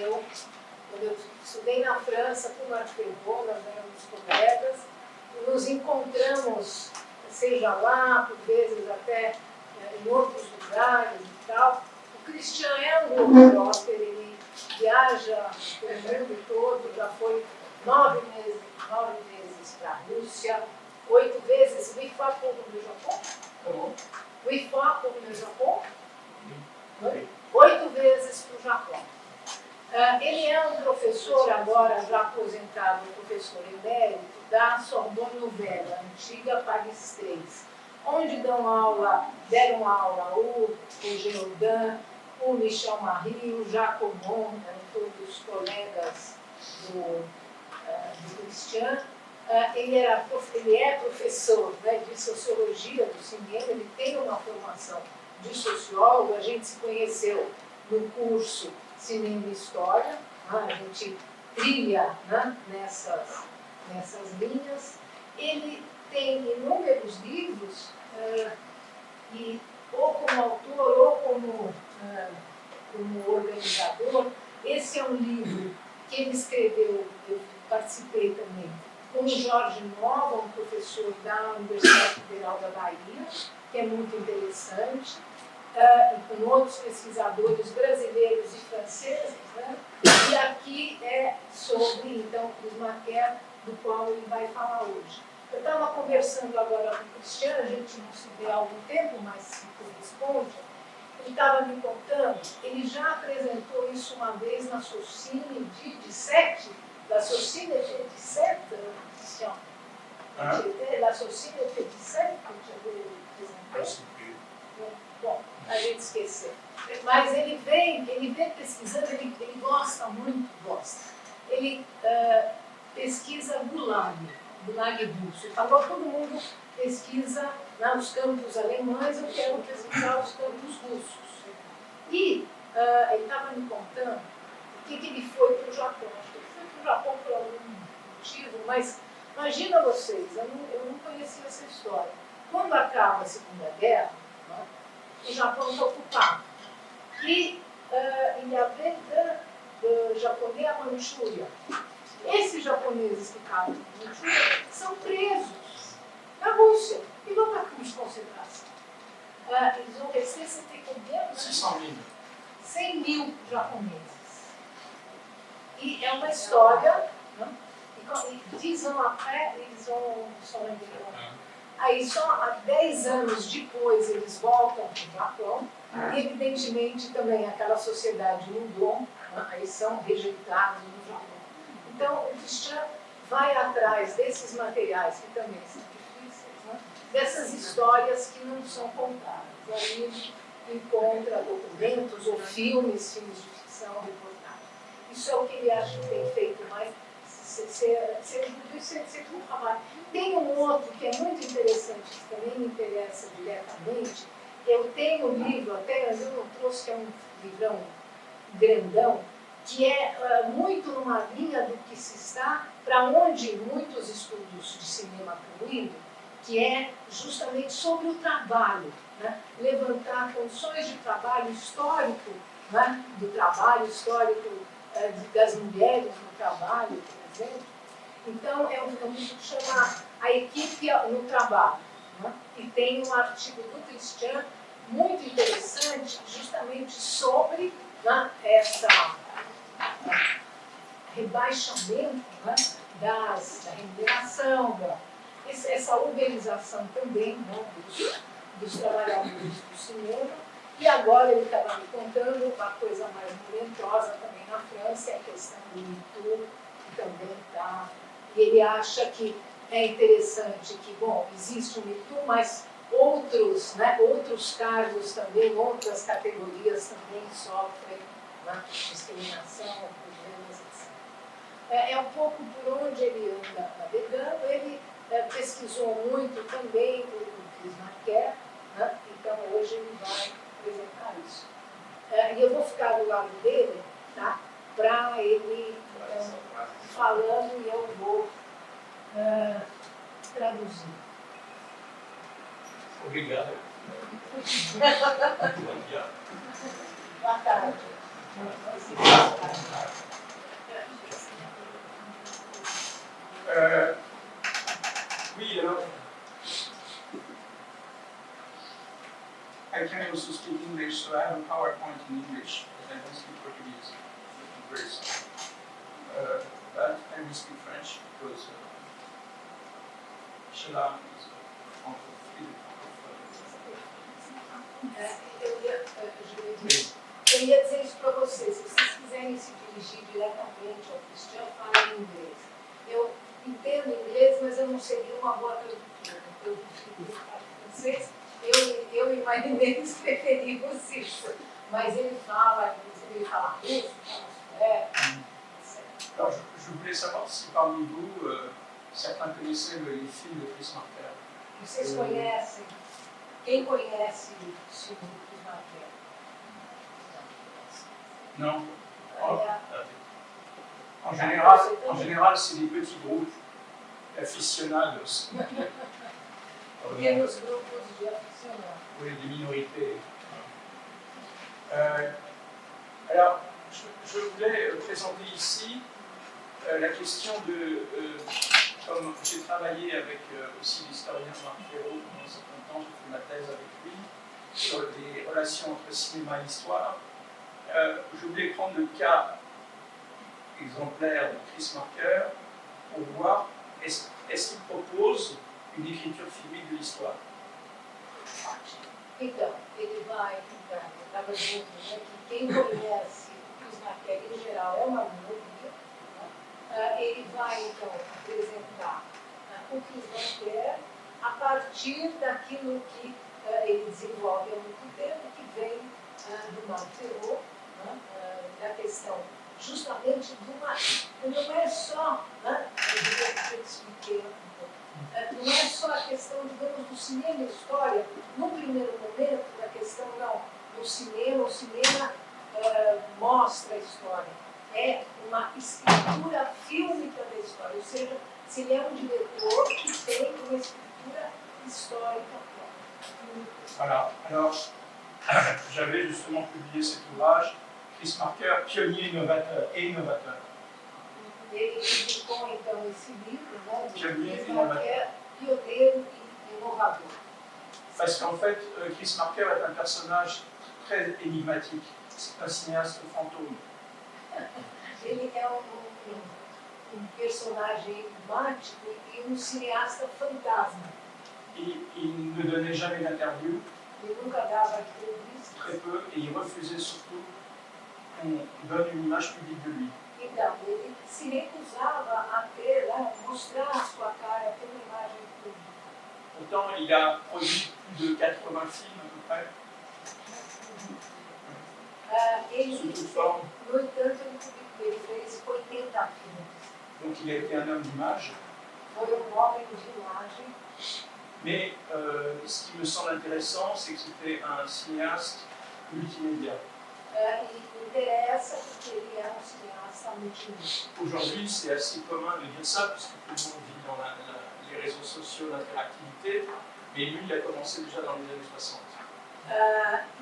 eu, quando eu estudei na França com o Marco Perronas, uns colegas, nos encontramos, seja lá, por vezes até em outros lugares e tal. O Christian é um globetrotter, ele viaja pelo mundo todo, já foi 9 vezes para a Rússia, 8 vezes. Oui, fois pour no Japão? Como? Oui, fois pour no Japão? 8 vezes para o Japão. Ele é um professor, agora já aposentado, professor emérito, da Sorbonne Nouvelle, antiga Paris 3, onde deram aula o Géodin, o Michel Marie, o Jacomon, todos colegas do Christian. Ele é professor, né, de Sociologia do cinema, ele tem uma formação de sociólogo, a gente se conheceu no curso Cinema e História, né, a gente trilha, né, nessas linhas. Ele tem inúmeros livros, ou como autor ou como organizador. Esse é um livro que ele escreveu, eu participei também, com o Jorge Nova, um professor da Universidade Federal da Bahia, que é muito interessante, e com outros pesquisadores brasileiros e franceses, né? E aqui é sobre, então, Chris Marquet, do qual ele vai falar hoje. Eu estava conversando agora com o Cristiano, a gente não se vê há algum tempo, mas se corresponde. Ele estava me contando, ele já apresentou isso uma vez na Socine de 7, da Socine de 7, Cristiano? Da Socine de 7, que eu apresentou? Bom, a gente esqueceu. Mas ele vem pesquisando, ele gosta muito, Ele pesquisa Gulag russo. Agora todo mundo pesquisa os campos alemães, eu quero pesquisar os campos russos. E ele estava me contando por que ele foi para o Japão. Acho que ele foi para o Japão por algum motivo, mas imagina vocês, eu não conhecia essa história. Quando acaba a Segunda Guerra, né, o Japão está ocupado. E il y avait de japonês à Manchúria. Esses japoneses que estavam na Manchúria são presos na Rússia e vão para campos de concentração. Eles vão rester 100 mil japoneses. E é uma história, né? E 10 anos après, eles vão só lembrar. Aí só há 10 anos depois eles voltam para o Japão, e evidentemente também aquela sociedade mudou, né? Aí são rejeitados no Japão. Então o Christian vai atrás desses materiais que também são difíceis, né? Dessas histórias que não são contadas. Aí ele encontra documentos ou filmes de ficção, reportagem. Isso é o que ele acha que tem feito mais. Tem um outro que é muito interessante, que também me interessa diretamente. Eu tenho um livro, até eu não trouxe, que é um livrão grandão, que é muito numa linha do que se está, para onde muitos estudos de cinema estão indo, que é justamente sobre o trabalho, né? Levantar condições de trabalho histórico, né? Do trabalho histórico das mulheres no trabalho, por exemplo. Então, é um livro que chama A Equipe no Trabalho, né? E tem um artigo do Christian muito interessante, justamente sobre, né, essa rebaixamento, né, da remuneração, essa uberização também, né, dos trabalhadores do cinema. E agora ele estava me contando uma coisa mais momentosa também na França, a questão do MeToo, que também está. E ele acha que é interessante que, bom, existe o MeToo, mas outros, né, outros cargos também, outras categorias também sofrem, né, discriminação, problemas, etc. É um pouco por onde ele anda navegando. Ele pesquisou muito também o Chris Marquet, né, então hoje ele vai apresentar isso. E eu vou ficar do lado dele, tá, para ele falando, e eu vou traduzir. Obrigado. Boa tarde. Oui, alors, I can also speak English, so I have a PowerPoint in English, but I don't speak Portuguese. I'm very sorry. But I will speak French because Sheila is francophone. Eu ia dizer isso para vocês, se vocês quiserem se dirigir diretamente ao Cristiano, falem em inglês. Eu entendo inglês, mas eu não seria uma boa tradutora. Eu prefiro falar francês. Eu e Marinês preferimos isso. Mas ele fala russo, fala sueco, etc. Alors, je voulais savoir si parmi vous, certains connaissaient les films de Chris Marker. Vocês conhecem? Quem conhece o filme do Chris Marker? Non. É, En général, c'est des petits groupes aficionados. pequenos grupos de aficionados. Oui, des minorités. Alors, je voulais présenter ici la question de, comme j'ai travaillé avec aussi l'historien Marc Ferraud pendant un certain temps, j'ai fait ma thèse avec lui sur les relations entre cinéma et histoire. Je voulais prendre le cas exemplaire de Chris Marker pour voir est-ce qu'il propose une écriture filmique de l'histoire. Então, ele vai, eu estava dizendo, né, que quem conhece o Chris Marker em geral é uma minoria, né? Ele vai, então, apresentar o Chris Marker a partir daquilo que ele desenvolve há muito tempo, que vem do Marc Ferraud, né, da questão justamente do marketing. Não é só, né, eu expliquei um pouco, não é só a questão, digamos, do cinema e história, no primeiro momento, a questão não, no cinema, o cinema mostra a história, é uma escritura fílmica da história, ou seja, se ele é um diretor que tem uma escritura histórica própria. Voilà, alors j'avais justement publié cet ouvrage, Chris Marker, pionnier innovateur et innovateur. Ele publicou então esse livro, né, de Pionnier Chris innovateur. Marker, pioneiro e inovador. Parce qu'en fait, Chris Marker est un personnage très énigmatique. C'est un cinéaste fantôme. Ele é um personagem enigmático e cineasta fantasma. Il ne donnait jamais d'interview, Ele nunca dava entrevistas. très peu, et il refusait surtout qu'on donne une image publique de lui. Então, ele se recusava a ter, mostrar a sua cara, ter uma imagem pública. Pourtant, il a produit plus de 80 films à peu près, sous toute forme. No entanto, ele fez 80 filmes. Donc il a été un homme d'image. Foi homem de imagem. Mais ce qui me semble intéressant, c'est que c'était un cinéaste multimédia. E interessa porque ele é cineasta multimédia. Aujourd'hui, c'est assez commun de dire ça, puisque tout le monde vit dans les réseaux sociaux, l'interactivité, mais lui, il a commencé déjà dans les années 60.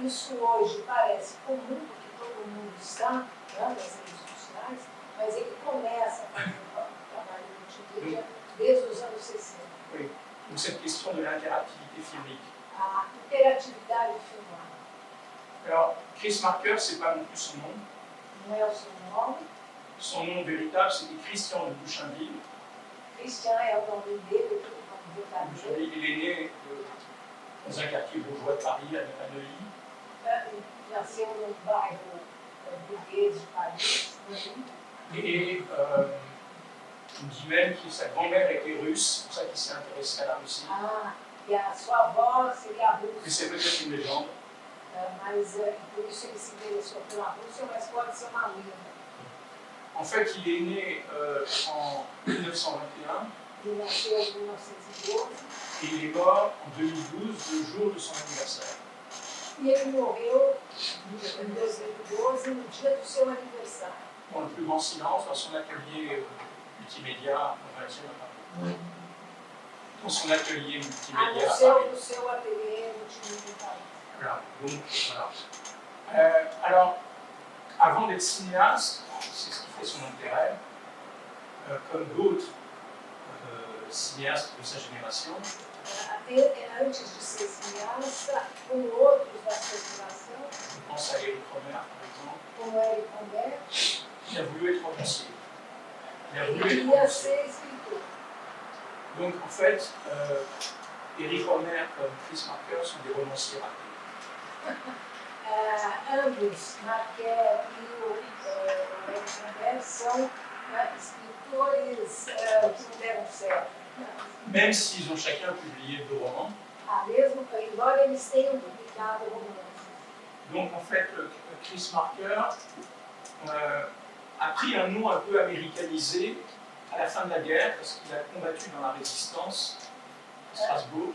Isso hoje parece comum, porque todo mundo está nas redes sociais, mas ele começa a fazer o trabalho multimídia desde os anos 60. Oui. Donc cette question de l'interactivité filmique. A interatividade filmada. Alors, Chris Marker, c'est pas non plus son nom. Não é o seu nome. Son nom véritable, c'était Christian de Bouchainville. Christian é o nome dele, o nome verdadeiro. Il est né dans un quartier bourgeois de Paris, à Neuilly. Nasceu num bairro burguês de Paris, Neuilly. Et on dit même que sa grand-mère était russe, c'est pour ça qu'il s'est intéressé à la Russie. E a sua avó seria Mais russa. c'est peut-être une légende. Mas por isso ele se interessou pela Rússia, mas pode ser uma lenda. En fait, il est né en 1921 Ele nasceu em 1912 et il est mort en 2012, le jour de son anniversaire. e ele morreu em 2012, no dia do seu aniversário. Dans le plus grand silence, dans son atelier multimédia, enfin, dans son atelier multimédia à Paris. No seu ateliê multimídia em Paris. Voilà. Donc, voilà. Alors, avant d'être cinéaste, c'est ce qui fait son intérêt, comme d'autres cinéastes de sa génération. Antes de ser cineasta, com outros da sua geração, Je pense à Eric Romer, par exemple. como Eric Romer, Il a voulu être romancier. Il a voulu ele être ia romancier. ser escritor. Donc en fait, Eric Romer comme Chris Marker sont des romanciers ratés. Ambos, Marquet e o Eric Romer, são escritores que não deram certo. Même s'ils ont chacun publié 2 romans. Mesmo, embora eles tenham publicado romances. Donc en fait, Chris Marker a pris un nom un peu américanisé à la fin de la guerre, parce qu'il a combattu dans la résistance à Strasbourg,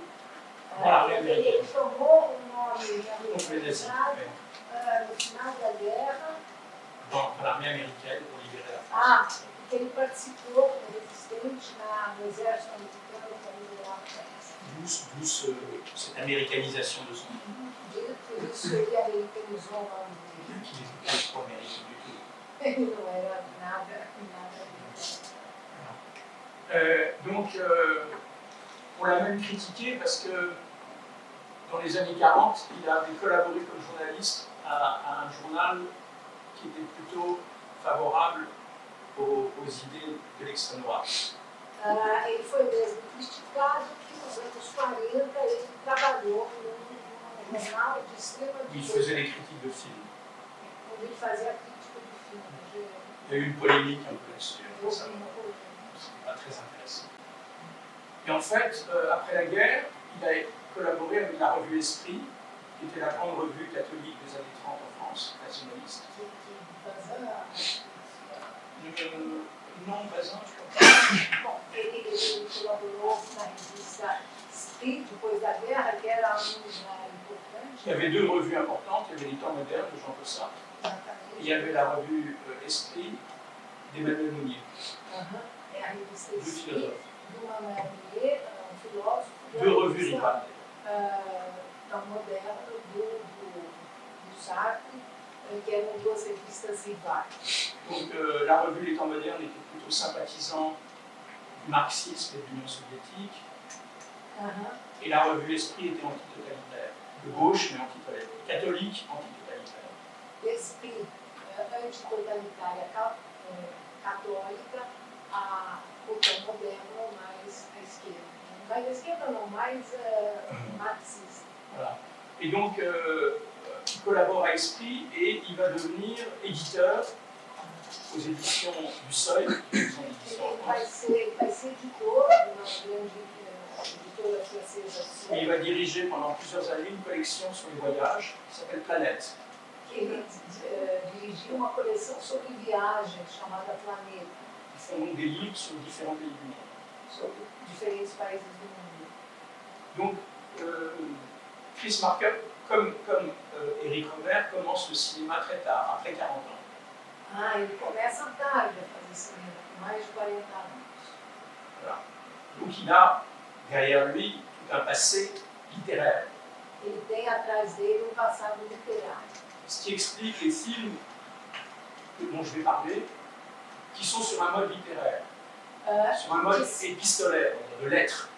dans l'armée américaine. Ele tomou nome Contre les nazis, americano ouais. no final da guerra. Dans l'armée américaine pour libérer la France. Porque ele participou como resistente no exército americano para liberar a França. D'où cette américanisation de son nom. Por isso ele americanizou o nome dele. Qui n'était pas trop américain du tout. Ele não era nada Donc, on l'a même critiqué parce que dans les années 40, il avait collaboré comme journaliste à un journal qui était plutôt favorable aux idées de l'extrême droite. Ele foi mesmo criticado que nos anos 40 ele trabalhou num jornal de extrema Il direita. faisait des critiques de films. Onde ele fazia a crítica de filmes. Il y a eu une polémique un peu là-dessus. Houve Ça, uma polêmica. c'était pas très intéressant. Et en fait, après la guerre, il a collaboré avec la revue Esprit, qui était la grande revue catholique des années 30 en France, nationaliste. Non, Bazin, je crois pas. Bom, ele colaborou na revista Esprit, depois da guerra, que era um jornal importante. Il y avait 2 revues importantes, il y avait les Temps modernes de Jean Cossat, et il y avait la revue Esprit d'Emmanuel Mounier, É a revista 2 Esprit, philosophes. do Manuel Mounier, filósofo. 2 revues rivales. Tão moderna do Sartre, que eram 2 revistas rivais. Donc la revue Les Temps modernes était plutôt sympathisant du marxisme et de l'Union soviétique, et la revue Esprit était antitotalitaire, de gauche mais antitotalitaire, catholique antitotalitaire. Esprit, antitotalitária católica, o Tom moderno mais à esquerda. Mais à esquerda não, mais marxista. Voilà. Et donc, il collabore à Esprit et il va devenir éditeur aux éditions du Seuil, qui sont éditions en Ele vai France. ser editor de uma grande editora francesa. Et il va diriger pendant plusieurs années une collection sur les voyages qui s'appelle Planète. Ele dirigiu uma coleção sobre viagens chamada Planeta, Ils font donc des livres sur différents pays du monde. sobre diferentes países do mundo. Donc, Chris Marker, comme Eric Romer, commence le cinéma très tard, après 40 ans. Ele começa tarde a fazer cinema, com mais de 40 anos. Voilà. Donc, il a derrière lui tout un passé littéraire, Ele tem atrás dele passado literário. ce qui explique les films dont je vais parler, qui sont sur un mode littéraire, sur un mode épistolaire, de lettres.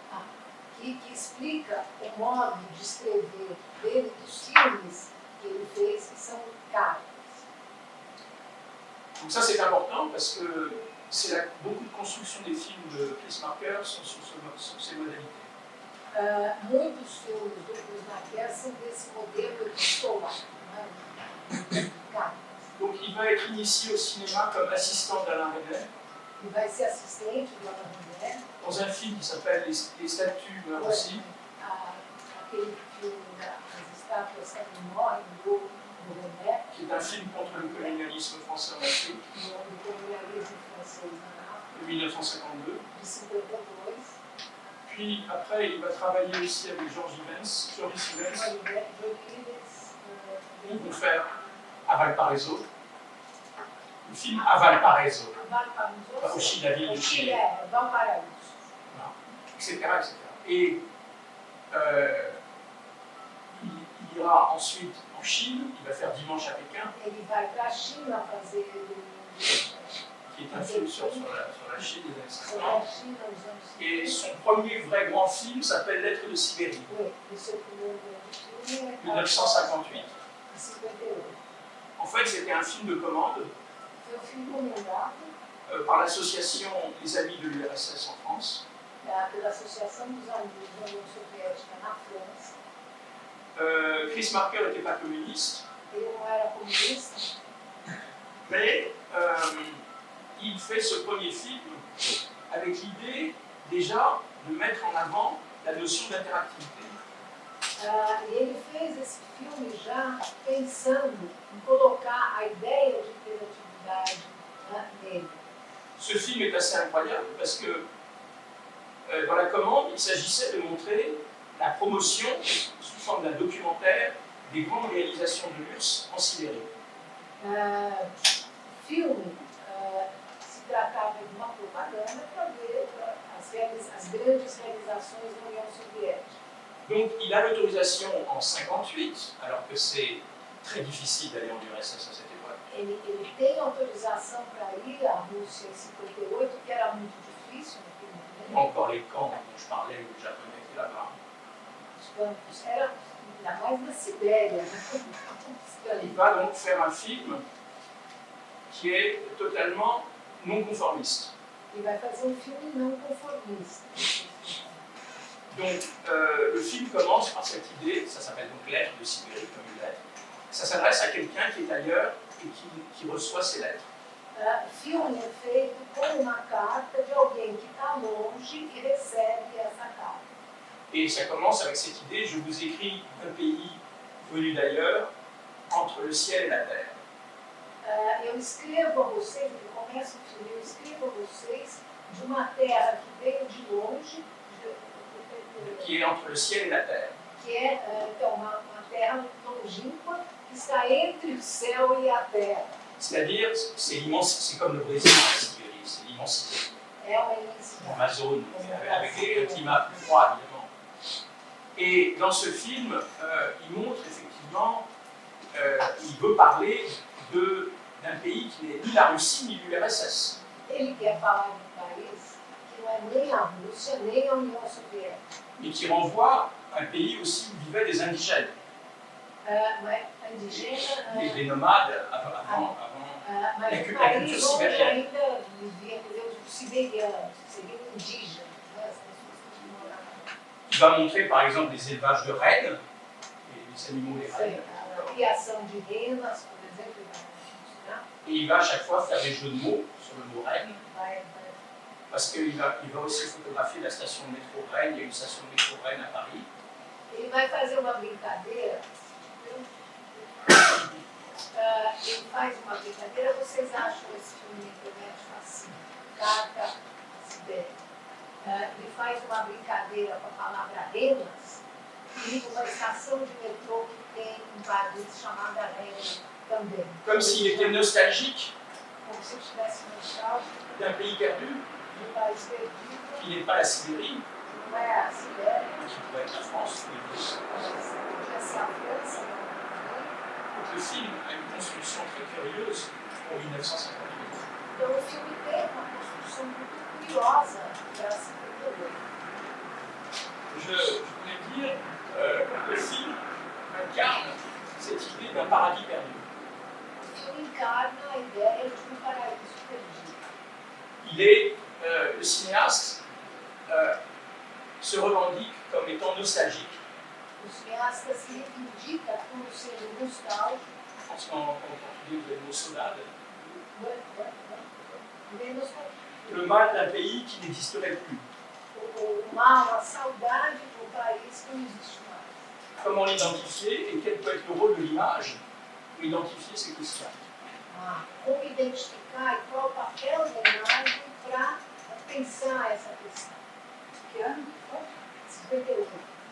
Que explica o modo de escrever dele, dos filmes que ele fez, que são cartas. Donc ça c'est important parce que beaucoup de construction des films de Chris Marker sont sur ces modalités. Muitos filmes do Chris Marker são desse modelo epistolar, cartas. Donc il va être initié au cinéma comme assistant d'Alain Resnais Ele vai ser assistente do Alain Resnais, dans un film qui s'appelle Les statues meurent aussi, aquele filme das estátuas que morrem do Resnais, qui est un film contre le colonialisme français en Afrique do colonialismo francês na África, de 1952. de 52. Puis après il va travailler aussi avec Georges Ivens, ils vont faire à Valparaiso, le film à Valparaiso, au Chili, la ville de Chili, etc., etc. Et il ira ensuite en Chine, il va faire Dimanche à Pékin, Ele vai para a China fazer qui est un film sur la Chine des années sobre a 50. China nos anos Et 50. son premier vrai grand film s'appelle Lettres de Sibérie, Oui, e seu primeiro grande filme é 1958. 58. En fait, c'était un film de commande Foi filme encomendado par l'association Les Amis de l'URSS en France. pela Associação dos Amigos da União Soviética na França. Chris Marker n'était pas communiste, Ele não era comunista, mais il fait ce premier film avec l'idée déjà de mettre en avant la notion d'interactivité. e ele fez esse filme já pensando em colocar a ideia de interatividade nele. Ce film est assez incroyable parce que dans la commande, il s'agissait de montrer la promotion, sous forme d'un documentaire, des grandes réalisations de l'URSS en Sibérie. Filme se tratava de uma propaganda para ver as grandes realizações da União Soviética. Donc il a l'autorisation en 58, alors que c'est très difficile d'aller en URSS à cette époque. Ele tem autorização para ir à Rússia em 58, que era muito difícil naquele momento. Encore les camps dont je parlais où les Japonais étaient là-bas. Os campos eram ainda mais na Sibéria, né? Il va donc faire un film qui est totalement non conformiste. E vai fazer filme não conformista. Donc le film commence par cette idée, ça s'appelle donc Lettres de Sibérie comme une lettre. Ça s'adresse à quelqu'un qui est ailleurs et qui reçoit ces lettres. Filme é feito com uma carta de alguém que está longe e recebe essa carta. Et ça commence avec cette idée, je vous écris d'un pays venu d'ailleurs, entre le ciel et la terre. Eu escrevo a vocês, ele começa o filme, eu escrevo a vocês de uma terra que veio de longe, Qui est entre le ciel et la terre. que é então, uma terra longínqua que está entre o céu e a terra. C'est-à-dire, c'est immense, c'est comme le Brésil, la Sibérie, c'est l'immensité. É uma imensidade. Amazon, avec un climat plus froid, évidemment. Et dans ce film, il montre effectivement, il veut parler d'un pays qui n'est ni la Russie ni l'URSS. Ele quer falar de um país que não é nem a Rússia, nem a União Soviética. Mais qui renvoie à un pays aussi où vivaient des indigènes, Mas indigena, des nomades avant mas la um culture país onde sibérienne. ainda vivia, quer dizer, os siberianos, que seriam indígenas, né, as pessoas que moravam. Il va montrer par exemple des élevages de rennes, les animaux des rennes, A criação de renas, por exemplo, vai funcionar, et il va à chaque fois faire des jeux de mots sur le mot renne, vai parce qu'il va aussi photographier la station de métro Rennes, il y a une station de métro Rennes à Paris. ele vai fazer uma brincadeira. Ele faz uma brincadeira, vocês acham esse filme na internet assim? Carta Sibéria. Ele faz uma brincadeira com a palavra renas e uma estação de metrô que tem em Paris chamada Rennes também. Comme s'il était nostalgique Como se eu estivesse nostálgico d'un pays perdu, de um país perdido, qui n'est pas la Sibérie, que não é a Sibéria, qui pourrait être la France ou les Russes. podia ser a França, Donc le film a une construction très curieuse pour 1958. então o filme tem uma construção muito curiosa para 58. Je voulais dire que le film incarne cette idée d'un paradis perdu. O filme encarna a ideia de um paraíso perdido. Il est, le cinéaste se revendique comme étant nostalgique. O cineasta se reivindica como sendo nostálgico, Je pense qu'en portugais, vous avez le mot saudade. menos Le mal d'un pays qui n'existerait plus. o mal, a saudade de um país que não existe mais. Comment l'identifier et quel peut être le rôle de l'image pour identifier ces questions. Como identificar e qual o papel da imagem para pensar essa questão. Que ano? 58.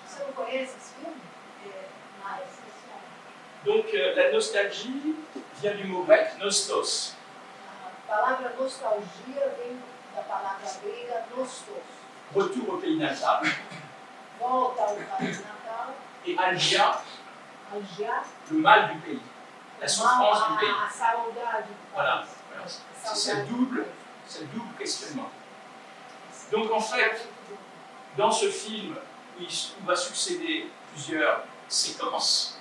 Você não conhece esse filme? Mais. Donc la nostalgie vient du mot grec nostos. A palavra nostalgia vem da palavra grega nostos. Retour au pays natal. Volta ao país natal. Et algia, Algiar, le mal du pays, la souffrance du pays. a saudade do Voilà, país. voilà. A C'est saudade do país. ce double questionnement. Donc en fait, dans ce film où il va succéder plusieurs séquences,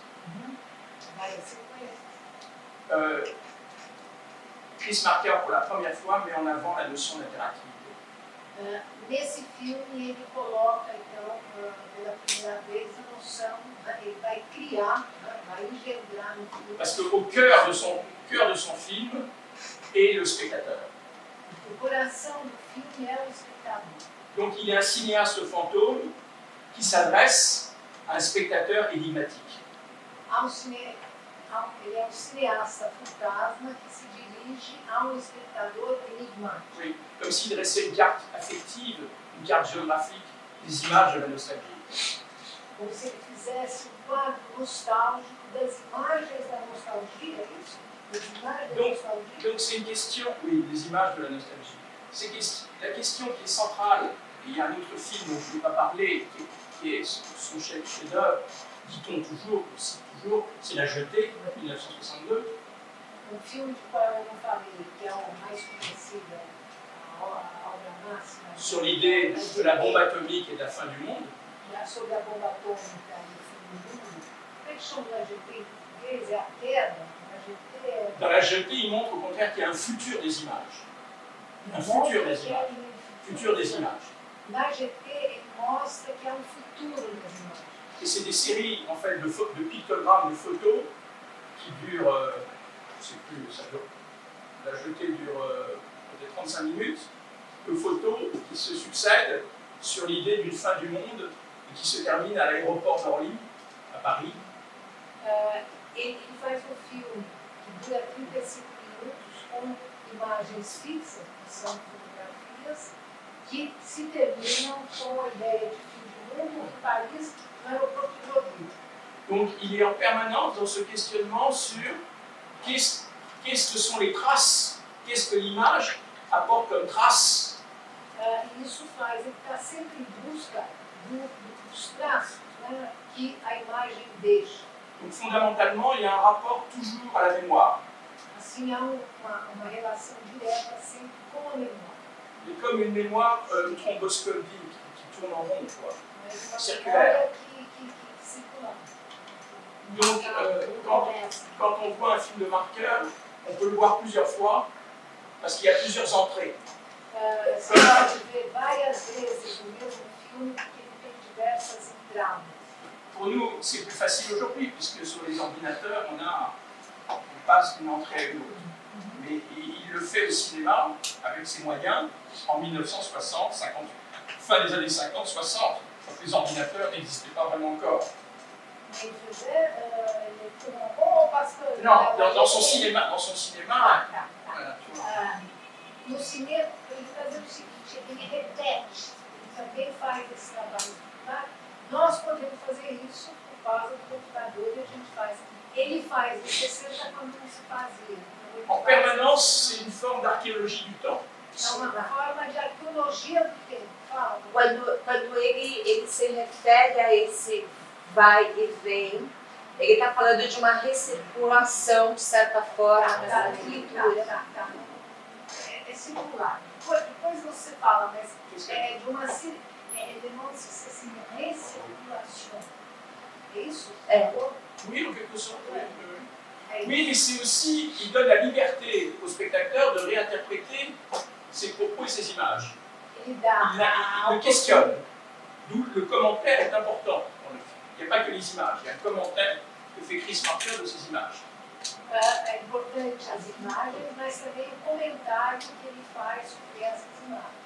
Chris Marker, pour la première fois, met en avant la notion d'interactivité. Nesse filme, ele coloca, então, pela primeira vez, a noção, ele vai criar, vai engendrar no filme. Parce qu'au cœur de son film est le spectateur. O coração do filme é o espectador. Donc il est un cinéaste fantôme qui s'adresse à un spectateur énigmatique. Ele é um cineasta fantasma que se dirige a um espectador enigmático. Oui, comme s'il dressait une carte affective, une carte géographique, des images de la nostalgie. Como se ele fizesse um quadro nostálgico das imagens da nostalgia, é isso? Das imagens da nostalgia. Donc c'est une question, oui, des images de la nostalgie. C'est la question qui est centrale, et il y a un autre film dont je ne vais pas parler, qui est son chef-d'œuvre, dit-on toujours, c'est La Jetée, 1962. Filme de qual eu não falei, que é o mais conhecido, a obra máxima. Sur l'idée de la bombe atomique et de la fin du monde. Sobre a bomba atômica e o fim do mundo. Como é que chama La Jetée em português? É a queda? Dans La Jetée, il montre au contraire qu'il y a un futur des images. Un futur des images. Futur des images. La Jetée, ele mostra que há futuro das imagens. Et c'est des séries en fait, de pictogrammes, de photos qui durent, je sais plus, ça dure, La Jetée dure peut-être 35 minutes, de photos qui se succèdent sur l'idée d'une fin du monde et qui se termine à l'aéroport d'Orly, à Paris. Ele faz filme que dura 35 minutos com imagens fixas, que são fotografias, que se terminam com a ideia de fim de mundo em Paris, no aeroporto de Orly. Donc il est en permanence dans ce questionnement sur qu'est-ce que sont les traces, qu'est-ce que l'image apporte comme traces. Isso faz, ele está sempre em busca dos traços, né, que a imagem deixa. Donc fondamentalement, il y a un rapport toujours à la mémoire. Assim, há uma relação direta sempre com a memória. Et comme une mémoire thromboscopique qui tourne en rond, quoi, circulaire. Donc, quand on voit un film de Marker, on peut le voir plusieurs fois parce qu'il y a plusieurs entrées. Você pode ver várias vezes o mesmo filme porque ele tem diversas entradas. Pour nous, c'est plus facile aujourd'hui puisque sur les ordinateurs, on passe d'une entrée à une autre. Mais il le fait au cinéma avec ses moyens en 1960, 58, fin des années 50, 60, quand les ordinateurs n'existaient pas vraiment encore. Il faisait les bons parce que... Non, dans son cinéma. Voilà, tu vois. No cinema, ele fazia o seguinte, ele repete, ele também faz esse trabalho. Tá? Nós podemos fazer isso por causa do computador e a gente faz. Ele faz em 60 quando não se fazia. En permanence, c'est une forme d'archéologie du temps. É uma forma de arqueologia do tempo. Fala. Quando ele se refere a esse vai e vem, ele está falando de uma recirculação, de certa forma, da leitura. É circular. Depois você fala, mas é de uma... Ele não se assim, recirculação. É isso? Oui, en quelque sorte. Oui, mais c'est aussi, il donne la liberté au spectateur de réinterpréter ses propos et ses images. Il le questionne. D'où le commentaire est important dans le film. Il n'y a pas que les images, il y a un commentaire que fait Chris Marker de ces images. É importante as imagens, mas também o comentário que ele faz sobre essas imagens.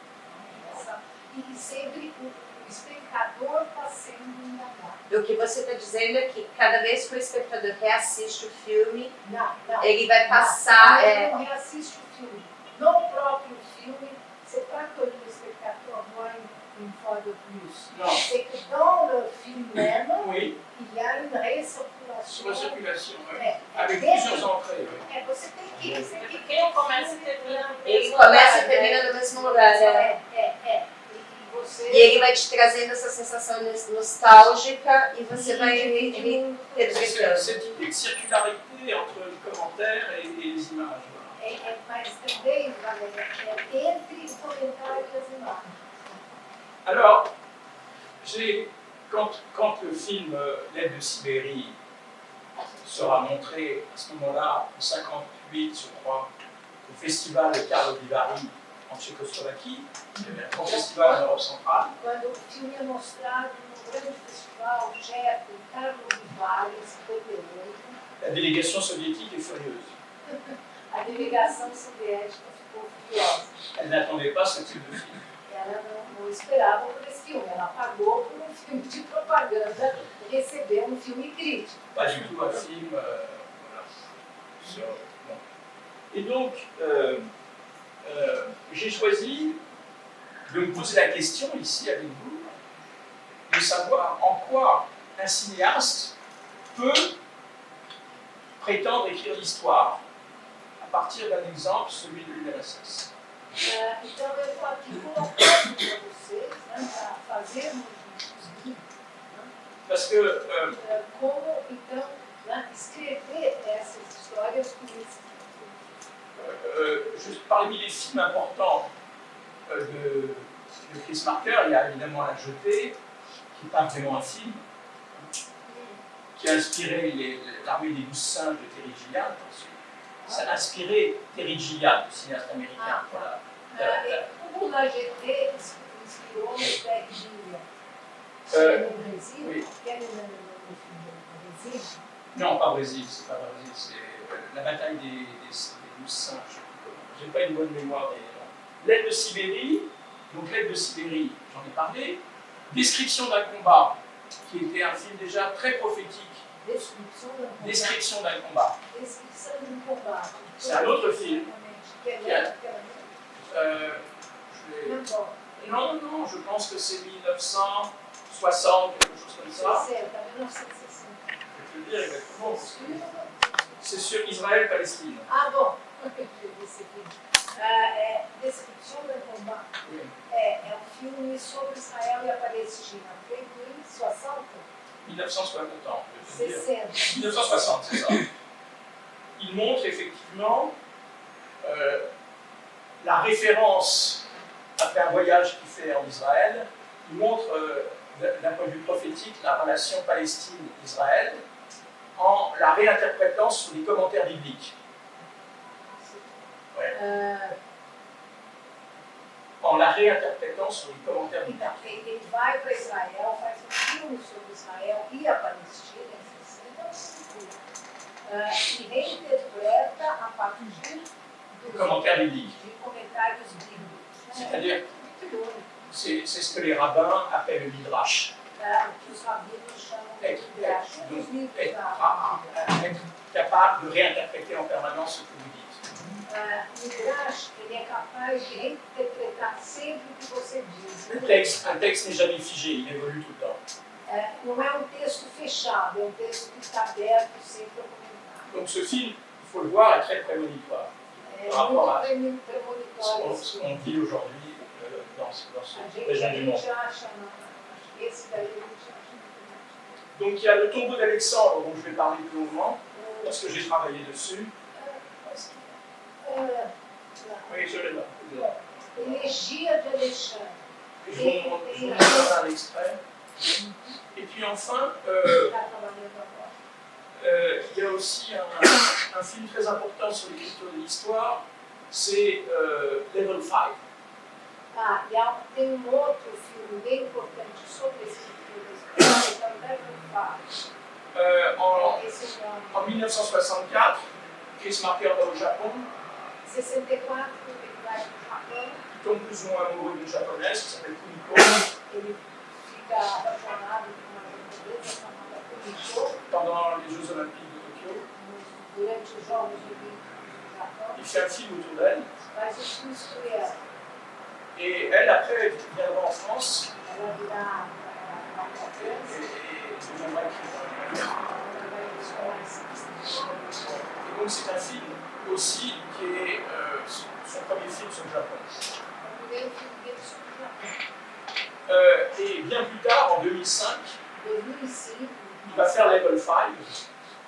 E sempre o espectador está sendo indagado. O que você está dizendo é que cada vez que o espectador reassiste o filme, não, ele vai passar... Ele não reassiste o filme. No próprio filme, c'est pas que le spectateur voit une fois de plus. Non. C'est que dans le film même, oui. Il y a une recirculation. Avec plusieurs entrées. Oui. Você tem que ele começa e termina no mesmo lugar. Ele começa e termina no mesmo lugar. E você. E ele vai te trazendo essa sensação nostálgica e você vai interpretando. Cette idée de circularité entre le commentaire et les images. Voilà. Mas também, Valéria, entre o comentário e as imagens. Alors, quand le film L'aide de Sibérie sera montré à ce moment-là, en 1958, je crois, au festival de Karlovy Vary en Tchécoslovaquie, un grand festival en Europe centrale. Quando o filme é mostrado no grande festival tcheco, em Karlovy Vary, em 58, La délégation soviétique est furieuse. a delegação soviética ficou furiosa. Elle n'attendait pas ce type de film. Ela não esperava por esse filme, ela pagou por um filme de propaganda e recebeu um filme crítico. Pas du tout un film. Voilà. Bon. Et donc, j'ai choisi de me poser la question ici avec vous, de savoir en quoi un cinéaste peut prétendre écrire l'histoire à partir d'un exemple, celui de l'URSS. Então eu estou aqui colocando para vocês, né, para fazermos um guia, Parce que como então, né, escrever essas histórias com esse juste parmi les films importants de Chris Marker, il y a évidemment La Jetée, qui n'est pas vraiment un film, qui a inspiré l'armée des 12 singes de Terry Gilliam. Ça a inspiré Terry Gilliam, le cinéaste américain. Voilà. O La Jetée inspirou o Terry Gilliam. No Brasil, oui. quer no Brasil? Non, pas Brésil, c'est pas Brésil, c'est la bataille des 12 singes. Je n'ai pas une bonne mémoire des noms. L'aide de Sibérie, donc L'aide de Sibérie, j'en ai parlé. Description d'un combat, qui était un film déjà très prophétique. Description d'un combat. C'est un autre film. Non, je pense que c'est 1960, quelque chose comme ça. Je vais te le dire exactement. C'est sur Israël-Palestine. Ah bon, Description d'un combat. Oui. É filme sobre Israel e a Palestina, feito em 60. 1960, attends, je vais te 60. dire. 1960, c'est ça. Il montre effectivement la référence après un voyage qu'il fait en Israël. Il montre d'un point de vue prophétique la relation Palestine-Israël en la réinterprétant sur les commentaires bibliques. Ouais. En la réinterprétant sur les commentaires bibliques. Ele vai para Israel, faz filme sobre Israel e a Palestina em 60 e reinterpreta a partir Commentaires bibliques. de comentários bíblicos. C'est-à-dire, c'est ce que les rabbins appellent le midrash. Que os rabinos chamam de Midrash, os livros da Être capable de réinterpréter en permanence ce que vous dites. Midrash, ele é capaz de reinterpretar sempre o que você diz. Un texte n'est jamais figé, il évolue tout le temps. Não é um texto fechado, é um texto que está aberto sempre a comentar. Donc ce film, il faut le voir, est très prémonitoire. É Par rapport à muito premonitório. ce qu'on vit aujourd'hui dans ce A région du monde. gente acha, esse daí a gente acha muito. Donc il y a le tombeau d'Alexandre dont je vais parler plus longuement, parce que j'ai travaillé dessus. Oui, je l'ai là. Elegia de Alexandre. Je vous montre un extrait. Et puis enfin, Está trabalhando agora. il y a aussi un film très important sur l'écriture de l'histoire, c'est Level 5. Tem outro filme bem importante sobre esse tipo de história, que é o Devil Esse nome. En 1964, Chris Marker va au Japon, 64, ele vai para o Japão, il tombe plus ou moins amoureux d'une japonaise qui s'appelle Kumiko. ele fica apaixonado por uma japonesa chamada Kumiko, Pendant les Jeux Olympiques de Tokyo. durante os Jogos Olímpicos do Japão, Il fait un film autour d'elle. faz o filme sobre ela. Et elle, après, viendra en France Ela virá uma et criança, deviendra écrivain. ela vai escolar esse Et donc c'est un film aussi qui est son premier film sur le Japon. É o primeiro filme dele sobre o Japão. Il va faire Level 5,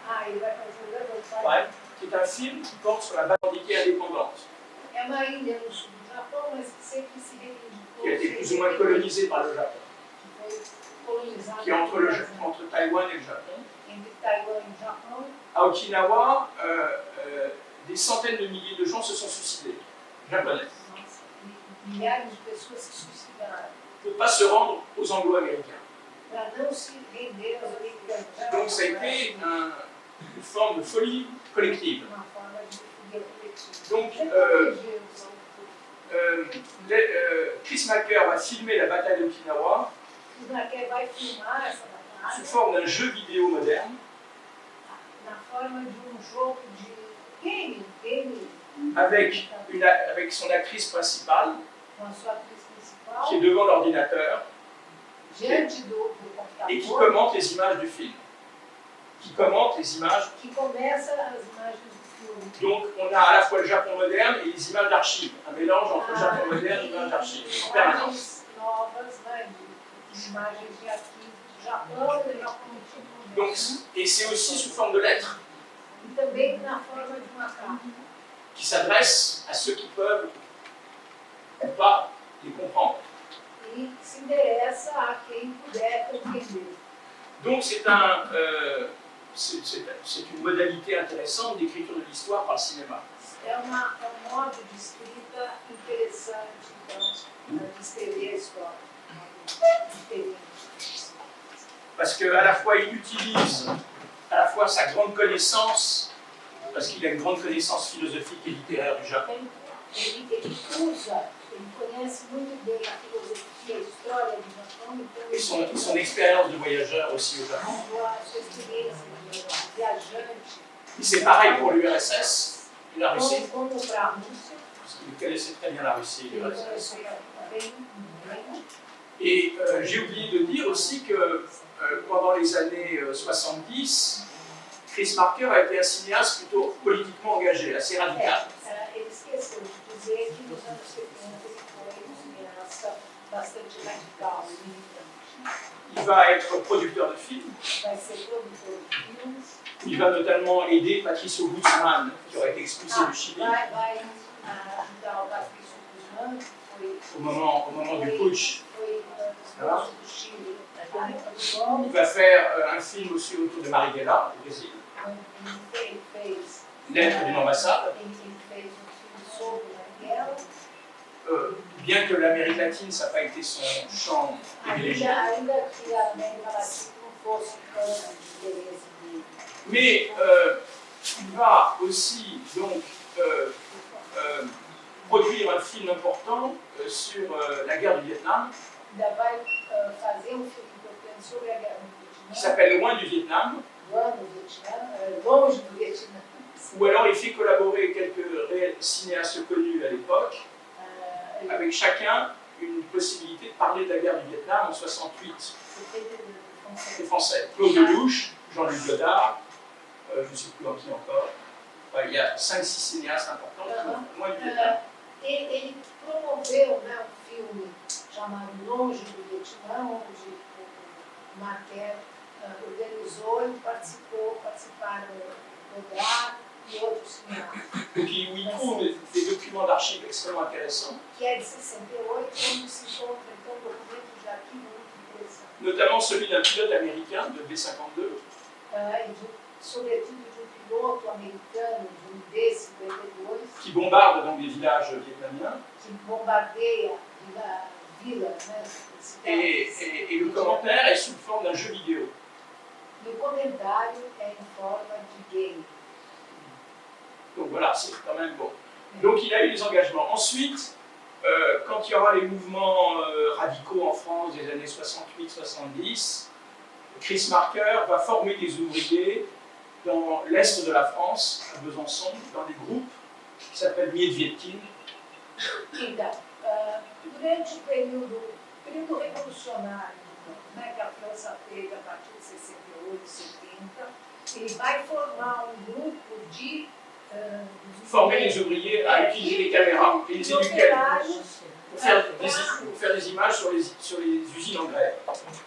Ah, ele vai fazer o Level 5. ouais, qui est un film qui porte sur la Bandiki indépendante, É uma ilha no sul do Japão, mas que sempre se reivindicou. qui a été plus ou moins colonisée par le Japon, Foi colonizada qui est entre Taïwan et le Japon. entre Taiwan e o Japão. À Okinawa, des centaines de milliers de gens se sont suicidés, japonais. Nossa, milhares de pessoas se suicidaram Pour ne pas se rendre aux Anglo-Américains. para não se render aos americanos. Donc ça a été une forme de folie collective. Uma forma de folia coletiva. Donc Então, Chris Marker va filmer la bataille d'Okinawa o Naquer vai filmar essa sous batalha forme d'un jeu vidéo moderne, na forma de jogo de game avec son actrice principale com a sua atriz principal, qui est devant l'ordinateur diante do et qui computador, commente les images du film. Qui commente les images. que começa as imagens do filme. Donc on a à la fois le Japon moderne et les images d'archives, un mélange entre le Japon moderne et les images d'archives, en permanence. Imagens novas, né, de imagens de arquivo do Japão e do Japão antigo. Donc, et c'est aussi sous forme de lettres, E também na forma de uma carta, qui s'adressent à ceux qui peuvent ou pas les comprendre. e se interessa a quem puder compreender. Donc c'est une modalité intéressante d'écriture de l'histoire par le cinéma. É um modo de escrita interessante, então, de escrever a história. Diferente. Parce qu'à la fois il utilise à la fois sa grande connaissance, parce qu'il a une grande connaissance philosophique et littéraire du Japon, Ele conhece muito bem a filosofia, a história do Japão, então et son expérience de voyageur aussi au Japon. sua experiência de viajante, Et c'est pareil pour l'URSS et la Russie, como para a Rússia, parce qu'il connaissait très bien la Russie et ele l'URSS. conhecia bem, Et j'ai oublié de dire aussi que pendant les années 70, Chris Marker a été un cinéaste plutôt politiquement engagé, assez radical. ele esqueceu de dizer que nos anos 70 ele foi um cineasta bastante radical, militante. Il va être producteur de films. Vai ser produtor de filmes. Il va notamment aider Patricio Guzman, qui aurait été expulsé du Chili Vai ajudar o Patrício Guzmán, que foi au moment du putsch. foi expulso do Chile na época do golpe. Il va faire un film aussi autour de Marighella, au Brésil, Ele fez Lettre d'une ambassade. um filme sobre Marighella. Bien que l'Amérique latine, ça n'a pas été son champ privilégié. Ainda que a América Latina não fosse tão de interesse dele. Mais il va aussi donc produire un film important sur la guerre du Vietnam, Ainda vai fazer um filme importante sobre a guerra do qui Vietnã, s'appelle Loin du Vietnam, longe do Vietnã. où alors il fait collaborer quelques réels cinéastes connus à l'époque, avec chacun une possibilité de parler de la guerre du Vietnam en 68. Les Français, Claude Lelouch, Jean-Luc Godard, je ne sais plus en qui encore. Ouais, il y a 5-6 cinéastes importants qui ont loin du Vietnam. Ele promoveu, né, filme chamado Longe do Vietnã, onde o Marquer organizou e participaram Godard e outros cineastas. Donc où il trouve des documents d'archives extrêmement intéressants, Que é de 68, onde se encontra então documentos de arquivo muito interessantes. notamment celui d'un pilote américain de B-52, Sobretudo de um piloto americano de um B-52 qui bombarde donc des villages vietnamiens. que bombardeia a vila, né, Et le commentaire est sous forme d'un jeu vidéo. E o comentário é em forma de game. Donc voilà, c'est quand même bon. Donc il a eu des engagements. Ensuite, quand il y aura les mouvements radicaux en France des années 68-70, Chris Marker va former des ouvriers dans l'est de la France, à Besançon, dans des groupes qui s'appellent Miet Viet Kinh. Então, durante o período revolucionário, né, que a França teve a partir de 68, 70, ele vai formar um grupo de Former les ouvriers à utiliser les caméras et les éduquer. pour faire des images sur les usines en grève.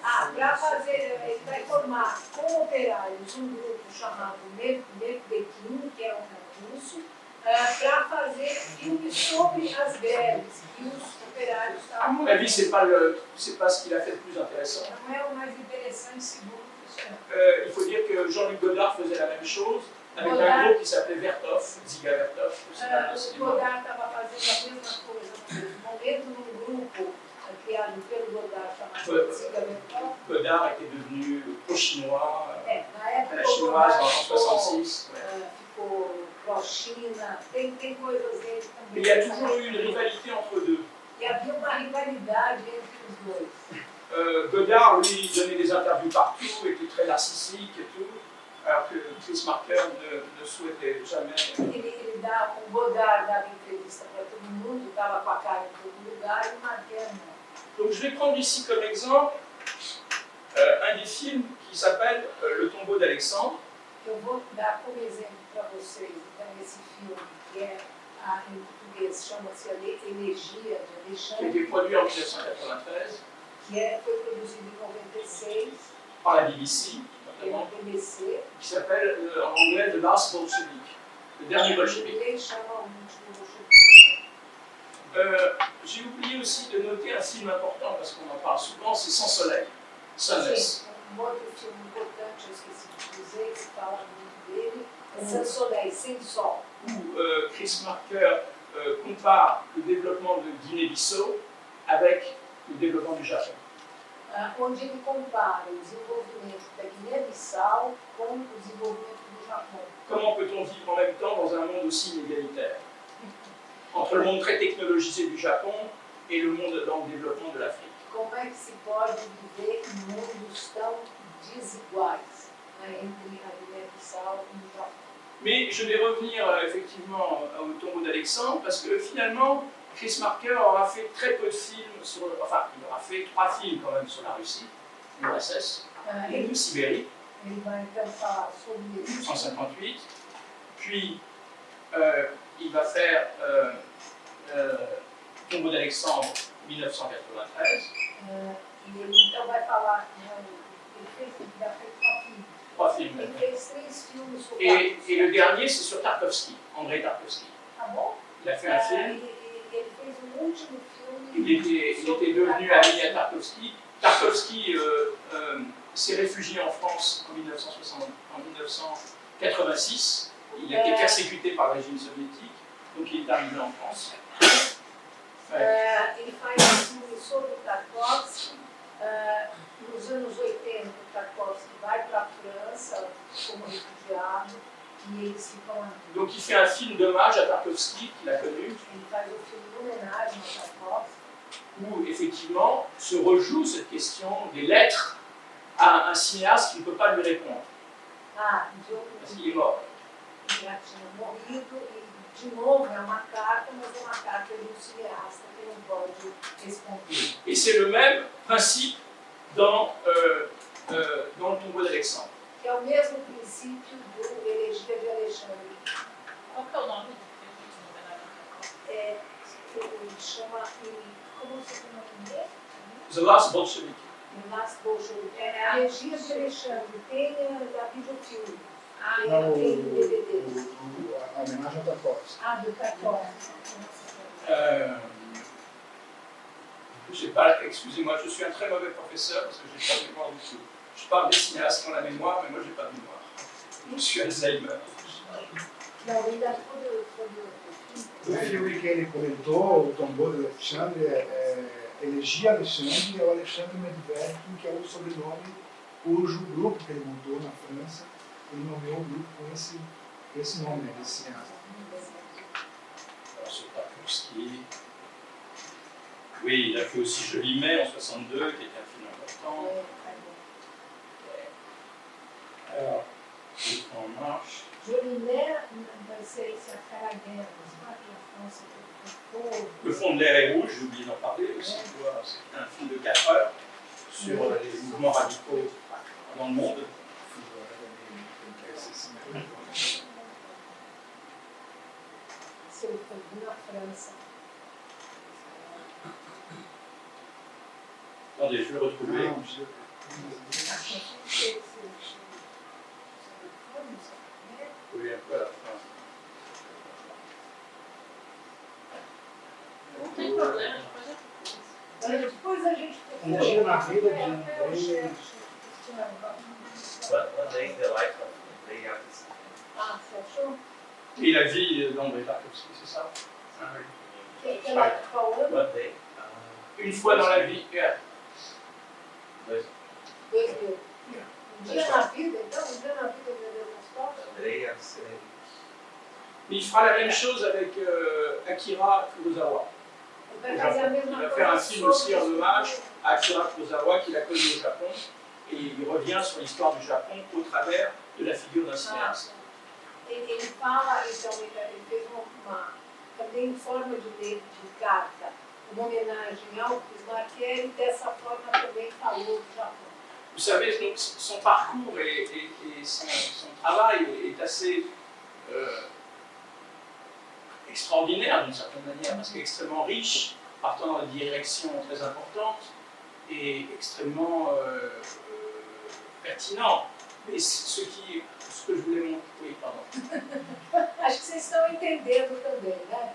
Ah, para fazer, ele vai formar com operários um grupo chamado Medequim, que é um russo, para fazer filmes sobre as greves que os operários À estavam mon avis, c'est pas ce qu'il a fait de plus intéressant. Não é o mais interessante, segundo o professor. Il faut dire que Jean-Luc Godard faisait la même chose avec un groupe qui s'appelait Vertov, Ziga Vertov. O Godard estava fazendo a mesma coisa no momento num grupo criado pelo Godard chamado Ziga Vertov. Godard était devenu pro-chinois, Na época la chinoise en 66. ficou pró-China, tem coisas dele também. Mais il y a toujours eu une rivalité entre eux deux. E havia uma rivalidade entre os dois. Godard, lui, donnait des interviews partout, était très narcissique et tout, alors que Chris Marker ne souhaitait jamais. O Godard dava entrevista para todo mundo, estava com a cara em todo lugar, e o Marquer não. Donc je vais prendre ici comme exemple un des films qui s'appelle Le tombeau d'Alexandre. Eu vou dar como exemplo para vocês, então, esse filme, que é, em português, chama-se Elegia de Qui a Alexandre, été produit en 1993 que foi produzido em 96 par la BBC, pela notamment, BBC, qui s'appelle en anglais The Last Bolshevik, le dernier em bolchevique. inglês chama o último bolchevique. J'ai oublié aussi de noter un film important parce qu'on en parle souvent, c'est Sans Soleil, Sunless, Sim, outro filme importante, eu esqueci de dizer, que se fala muito dele, é Sans Soleil, Sem Sol. où Chris Marker compare le développement de Guinée-Bissau avec le développement du Japon. Onde ele compara o desenvolvimento da Guiné-Bissau com o desenvolvimento do Japão. Comment peut-on vivre en même temps dans un monde aussi inégalitaire entre le monde très technologisé du Japon et le monde dans le développement de l'Afrique? Como é que se pode viver em mundos tão desiguais, né, entre a Guiné-Bissau e o Japão? Mais je vais revenir effectivement au tombeau d'Alexandre parce que finalement, Chris Marker aura fait très peu de films sur. Enfin, il aura fait 3 films quand même sur la Russie, l'URSS, et Ele, de Sibérie, ele vai então falar sobre isso. 1958. Puis, il va faire Tombeau d'Alexandre, 1993. E ele então vai falar, ele já fez 3 films. Ele fez 3 filmes sobre Et le dernier, c'est sur Tarkovsky, Andrei Tarkovsky. Tá bom? Il a fait un film. Ele fez um último filme. Il était devenu ami à Tarkovsky. Tarkovsky s'est réfugié en France en 1986. Il a été persécuté par le régime soviétique, donc il est arrivé en France. Ele faz um filme sobre o Tarkovsky. Nos anos 80, o Tarkovsky vai para a França como refugiado e eles ficam aqui. Donc il fait un film d'hommage à Tarkovsky, qu'il a connu, Ele faz um filme de homenagem ao Tarkovsky, où effectivement se rejoue cette question des lettres à un cinéaste qui ne peut pas lui répondre, parce qu'il est mort. já tinha morrido e de novo é uma carta, mas é uma carta de um cineasta que não pode responder. Et c'est le même principe dans le tombeau d'Alexandre. Que é o mesmo princípio do Elegia de Alexandre. Qual que é o nome do filme de homenagem? Ele chama, como se chama o nome? The Last Bolshevik. Nas Bolshevik. A Elegia de Alexandre tem da videofilme. Não, Tem DVD. a homenagem ao Tarkovsky. Do Tarkovsky. Je sais pas, excusez-moi, je suis un très mauvais professeur parce que j'ai pas de mémoire du tout. Je parle des cinéastes qui ont la mémoire, mais moi j'ai pas de mémoire. Je suis Alzheimer. Não, ele dá todo O filme que ele comentou, o Tombeau de Alexandre, é Elegia Alexandre, é o Alexandre Medvedkin, que é o sobrenome cujo grupo que ele montou na França, ele nomeou o grupo com esse nome, né, desse cineasta. Alors, ce Tarkovsky, oui, il a fait aussi Joli Mai en 62, qui était un film important. Alors, En Marche. Jolinet vai ser esse aquela guerra, vai para a França, o povo. Le fond de l'air est rouge, j'ai oublié d'en parler aussi. C'est un film de 4 heures sur les mouvements radicaux dans le monde. Seu povo na França. Attendez, je vais retrouver. Não, Gil. Oui, un peu à la fin. Não tem problema, depois eu Depois a gente Um dia na vida de Andrei. One day in the life of Andrei Agassi. Ah, você achou? Et la vie d'André Tarkovsky, c'est ça? Ah, oui. Que ela tá falando? One day. Une fois dans la vie. Dois. 2000. Dia na vida, então? Um dia na vida de Deus Andrei Agassi. Mais il fera la même chose avec Akira Kurosawa. Vai fazer a mesma Il va coisa. faire un film aussi en sobre- hommage à Akira Kurosawa qu'il a connu au Japon. Et il revient sur l'histoire du Japon au travers de la figure d'un cinéaste. Ele fala, então, ele fez também em forma de carta, uma homenagem ao Bismarck, e ele dessa forma também falou do Japão. Vous savez, donc, son parcours et son travail est assez extraordinaire d'une certaine manière, parce qu'il est extrêmement riche, partant dans des directions très importantes et extrêmement pertinent. Mais ce que je voulais montrer, oui, pardon. Acho que vocês estão entendendo também, né?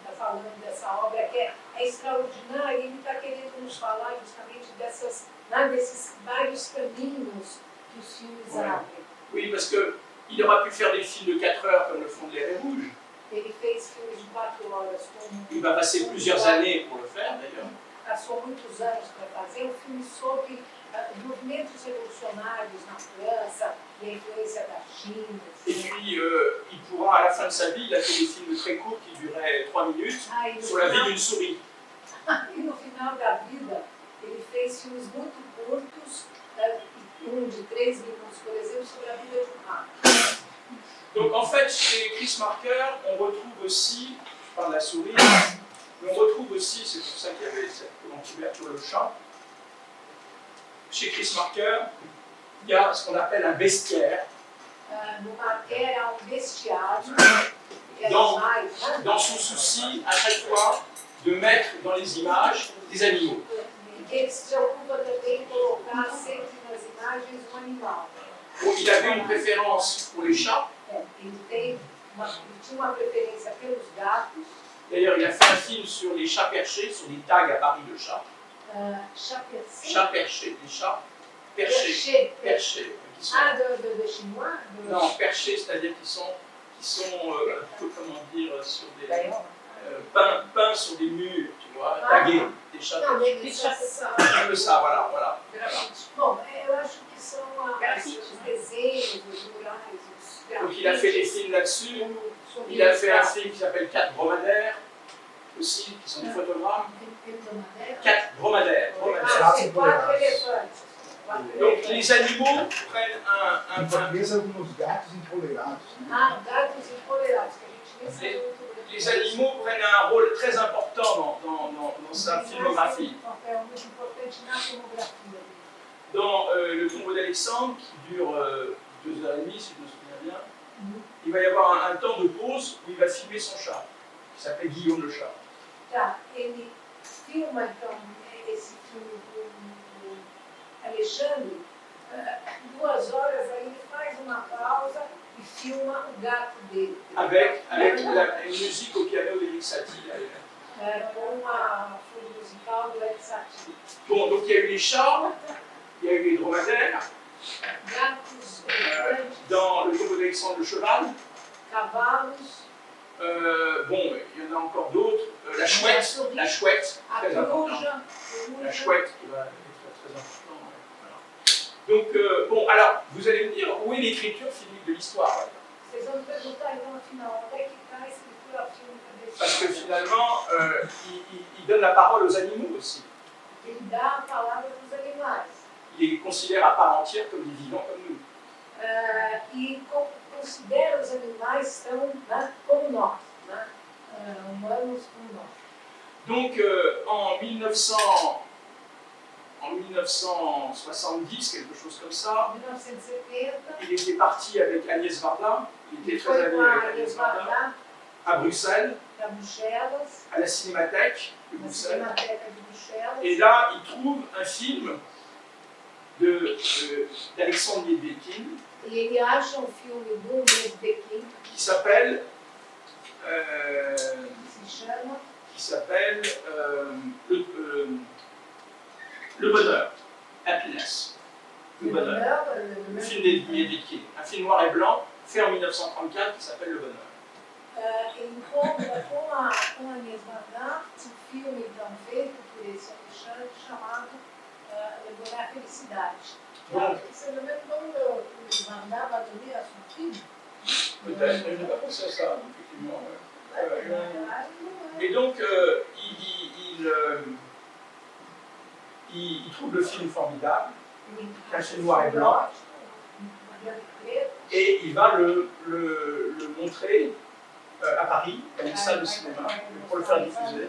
Está falando dessa obra que é extraordinária e ele está querendo nos falar justamente desses vários caminhos que os filmes Ouais. abrem. Oui, parce qu'il aura pu faire des films de 4 heures comme le font les Raies Rouges. Ele fez filmes de 4 horas como Il va passer plusieurs années pour le faire d'ailleurs. passou muitos anos para fazer um filme sobre movimentos revolucionários na França e a influência da China. Et puis, il pourra, à la fin de sa vie, il a fait des films très courts qui duraient 3 minutes Ah, e no sur la vie final- d'une souris. E no final da vida, ele fez filmes muito curtos, de 3 minutos, por exemplo, sobre a vida de um rato. Donc en fait, chez Chris Marker, on retrouve aussi, je parle de la souris, mais on retrouve aussi, c'est pour ça qu'il y avait cette couverture le chat, chez Chris Marker, il y a ce qu'on appelle un bestiaire. No Marquer há bestiário, que é Dans- mais, né? Dans son souci, à chaque fois, de mettre dans les images des animaux. Ele se preocupa também em colocar sempre nas imagens um animal. Bon, il avait une préférence pour les chats. Ele tinha uma preferência pelos gatos, D'ailleurs, il a fait un film sur les chats perchés, sur des tags à Paris de chats. chaperci, Chats perchés, des chats perchés. Perchés. Qui sont, Ah, de chinois? non, perchés, c'est-à-dire qui sont un peu, comment dire, sur des peints sur des murs, tu vois, tagués, des chats Não, perchés. eles são. Un peu ça, voilà. Bom, eu acho que são os desenhos, os murais, os Donc il a fait des films là-dessus. sobre Il a fait un os film qui s'appelle 4 dromadaires, aussi, qui sont des photogrammes. 4 dromadaires. Ah, sim, 4 elefantes. Donc les animaux prennent Em un português, alguns gatos empolerados. Né? Ah, gatos empoderados, que a gente nem sabe muito bem. les animaux prennent un rôle très important dans sa filmographie. Um papel muito importante na filmografia dele. Dans le tombeau d'Alexandre, qui dure 2h30, si je me souviens bien, il va y avoir un temps de pause où il va filmer son chat, qui s'appelle Guillaume le chat. Tá, ele filma então esse filme do Alexandre, 2 horas, aí ele faz uma pausa e filma o gato dele. Avec la musique au piano d'Eric Satie. Com uma fundo musical do Eric Satie. Bon, donc il y a eu les chats, il y a eu les dromadaires, Gatos, elefantes, dans le tombeau d'Alexandre le cheval. cavalos, Bon, il y en a encore d'autres. La chouette, a très important. coruja, La chouette qui va être très important. Ouais, voilà. Donc, bon, alors, vous allez me dire, où est l'écriture filmique de l'histoire? Vocês vão me perguntar então, afinal, onde é que está a escritura fílmica desse Parce que filme? finalement, il donne la parole aux animaux aussi. Ele dá a palavra dos animais. Il les considère à part entière comme des vivants comme nous. E considera os animais tão, né, como nós, né? Humanos como nós. Donc, en 1970, quelque chose comme ça, Em 1970, il était parti avec Agnès Varda. Il était très foi ami com a avec Agnès Agnès Varda Varda à Bruxelles. para Bruxelas, à la Cinémathèque de na Bruxelles. Cinemateca de Bruxelas. Et là, il trouve un film d'Alexandre Medvedkin E ele acha filme do Medvedkin, qui s'appelle que se chama Le Bonheur, Happiness, Le Bonheur, le film de Medvedkin, un film noir et blanc fait en 1934 qui s'appelle Le Bonheur. Ele encontra com a mesma data um filme então feito por esse Alexandre chamado Lembrar a Felicidade. Você lembra quando o Vandá va donner à son film? Peut-être, je n'ai pas pensé à ça, effectivement. Et donc, il trouve le film formidable, un film noir et blanc, et il va le montrer à Paris, dans une salle de cinéma, pour le faire diffuser.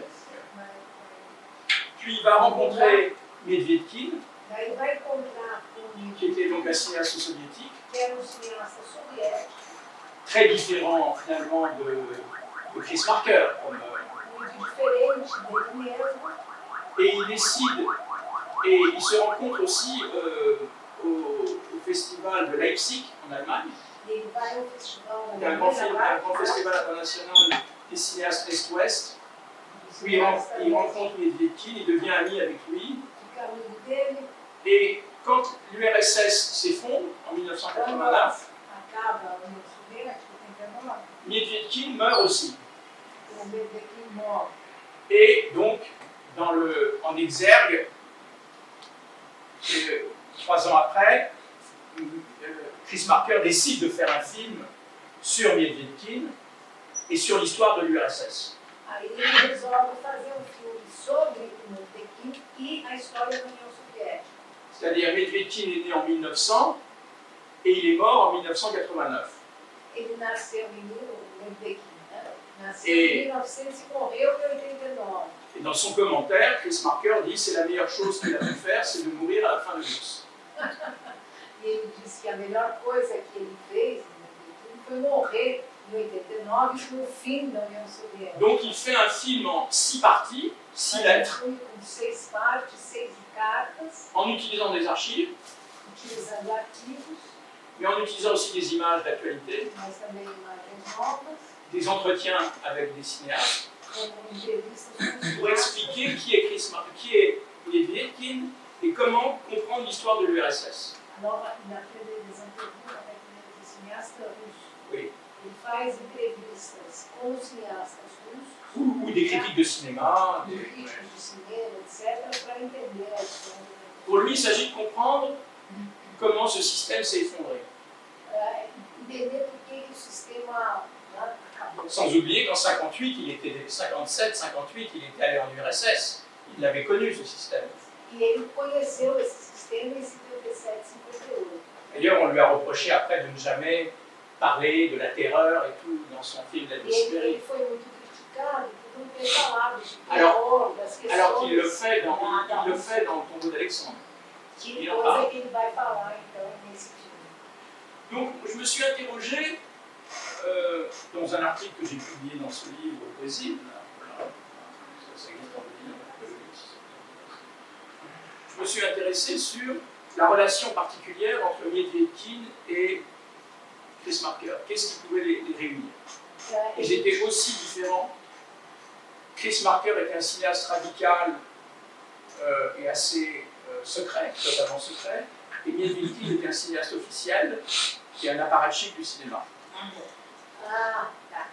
Puis il va rencontrer Medvedkin, Daí vai encontrar com qui était donc un cinéaste soviétique, que era cineasta soviético, très différent finalement de Chris Marker. muito diferente dele mesmo. Et il décide, et il se rencontre aussi au festival de Leipzig en Allemagne, Ele vai ao festival qui est da un grand festival international des cinéastes Est-Ouest, puis il rencontre Medvedkin, il devient ami avec lui, fica amigo dele, et quand l'URSS s'effondre en 1989, acaba a União Soviética, 89, Medvedkin meurt aussi. o Medvedkin morre. Et donc, en exergue, 3 ans après, Chris Marker décide de faire un film sur Medvedkin et sur l'histoire de l'URSS. Aí ele resolve fazer filme sobre o Medvedkin e a história da União Soviética. C'est-à-dire, Medvedkin est né en 1900 et il est mort en 1989. Ele nasceu em Medvedkin, né? Nasceu E- em 1900 e morreu em 89. Et dans son commentaire, Chris Marker dit c'est la meilleure chose qu'il a pu faire, c'est de mourir à la fin de l'URSS. E ele disse que a melhor coisa que ele fez em Medvedkin foi morrer em 89 no fim da União Soviética. Donc il fait un film en 6 parties, 6 lettres, Um com 6 partes, 6 cartas, en utilisant des archives, utilizando arquivos, mais en utilisant aussi des images d'actualité, mas também imagens novas, des entretiens avec des cinéastes, como entrevistas com pour expliquer qui est Medvedkin et comment comprendre l'histoire de l'URSS. na televisão dos cineastas russos. Oui. Ele faz entrevistas com os cineastas russos, Ou des critiques de cinéma. críticos de cinema, etc., para entender a história. Pour lui, il s'agit de comprendre comment ce système s'est effondré. Entender por que o sistema acabou. Sans oublier qu'en 58, 57, il était allé en URSS. Il l'avait connu, ce système. E ele conheceu esse sistema em 57, 58. D'ailleurs, on lui a reproché après de ne jamais parler de la terreur et tout dans son film La E Sibérie. ele foi muito criticado por não ter falado de Alors- terror, das questões. Alors qu'il le fait dans le tombeau d'Alexandre. Que il en coisa parle. que ele vai falar então nesse filme. Donc, je me suis interrogé dans un article que j'ai publié dans ce livre au Brésil. Voilà. Ça existe en Brésil, je me suis intéressé sur la relation particulière entre Medvedkin et Chris Marker. Qu'est-ce qui pouvait les réunir? Ils étaient aussi différents. Chris Marker était un cinéaste radical et assez secret, totalement secret. Et Medvedkin était un cinéaste officiel et un apparatchik du cinéma. Ah, tá.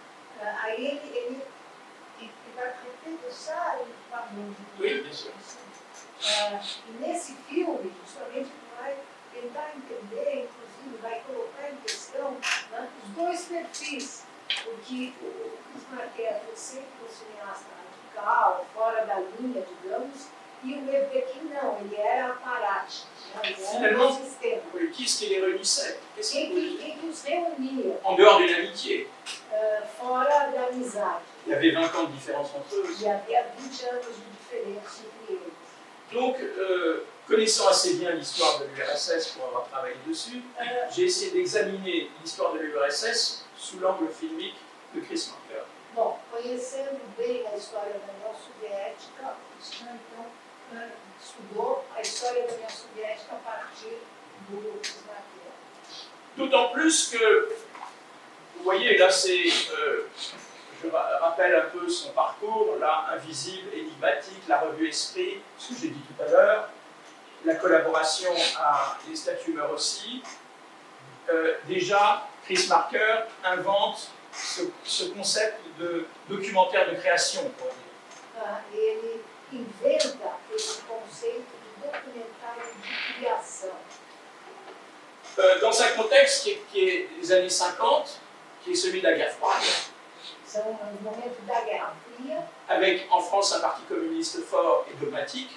Aí ele vai repensar e falou. Oui, bien sûr. E nesse filme, justamente, ele vai tentar entender, inclusive, vai colocar em questão, né, os dois perfis. Porque o Chris Marker foi sempre um cineasta radical, fora da linha, digamos, e o Medvedkin não, ele era aparate, né, ele era Finalement, um sistema. Oui, qu'est-ce qui les réunissait? Qu'est-ce qui les- Quem que os reunia, En dehors d'une amitié. fora da amizade? Il y avait 20 ans de différence entre eux. E havia 20 anos de diferença entre eles. Donc, connaissant assez bien l'histoire de l'URSS pour avoir travaillé dessus, j'ai essayé d'examiner l'histoire de l'URSS sous l'angle filmique de Chris Marker. Bom, Conhecendo bem a história da União Soviética, então, estudou a história da União Soviética a partir do Bismarck. D'autant plus que, vous voyez, là c'est, je rappelle un peu son parcours, là, invisible, énigmatique, la revue Esprit, ce que j'ai dit tout à l'heure, la collaboration à Les Statues meurent aussi. Déjà, Chris Marker invente ce concept de documentaire de création, on pourrait dire. Ele inventa esse conceito de documentário de criação. Dans un contexte qui est des années 50, qui est celui de la guerre froide, São os momentos da Guerra Fria, avec en France un parti communiste fort et dogmatique,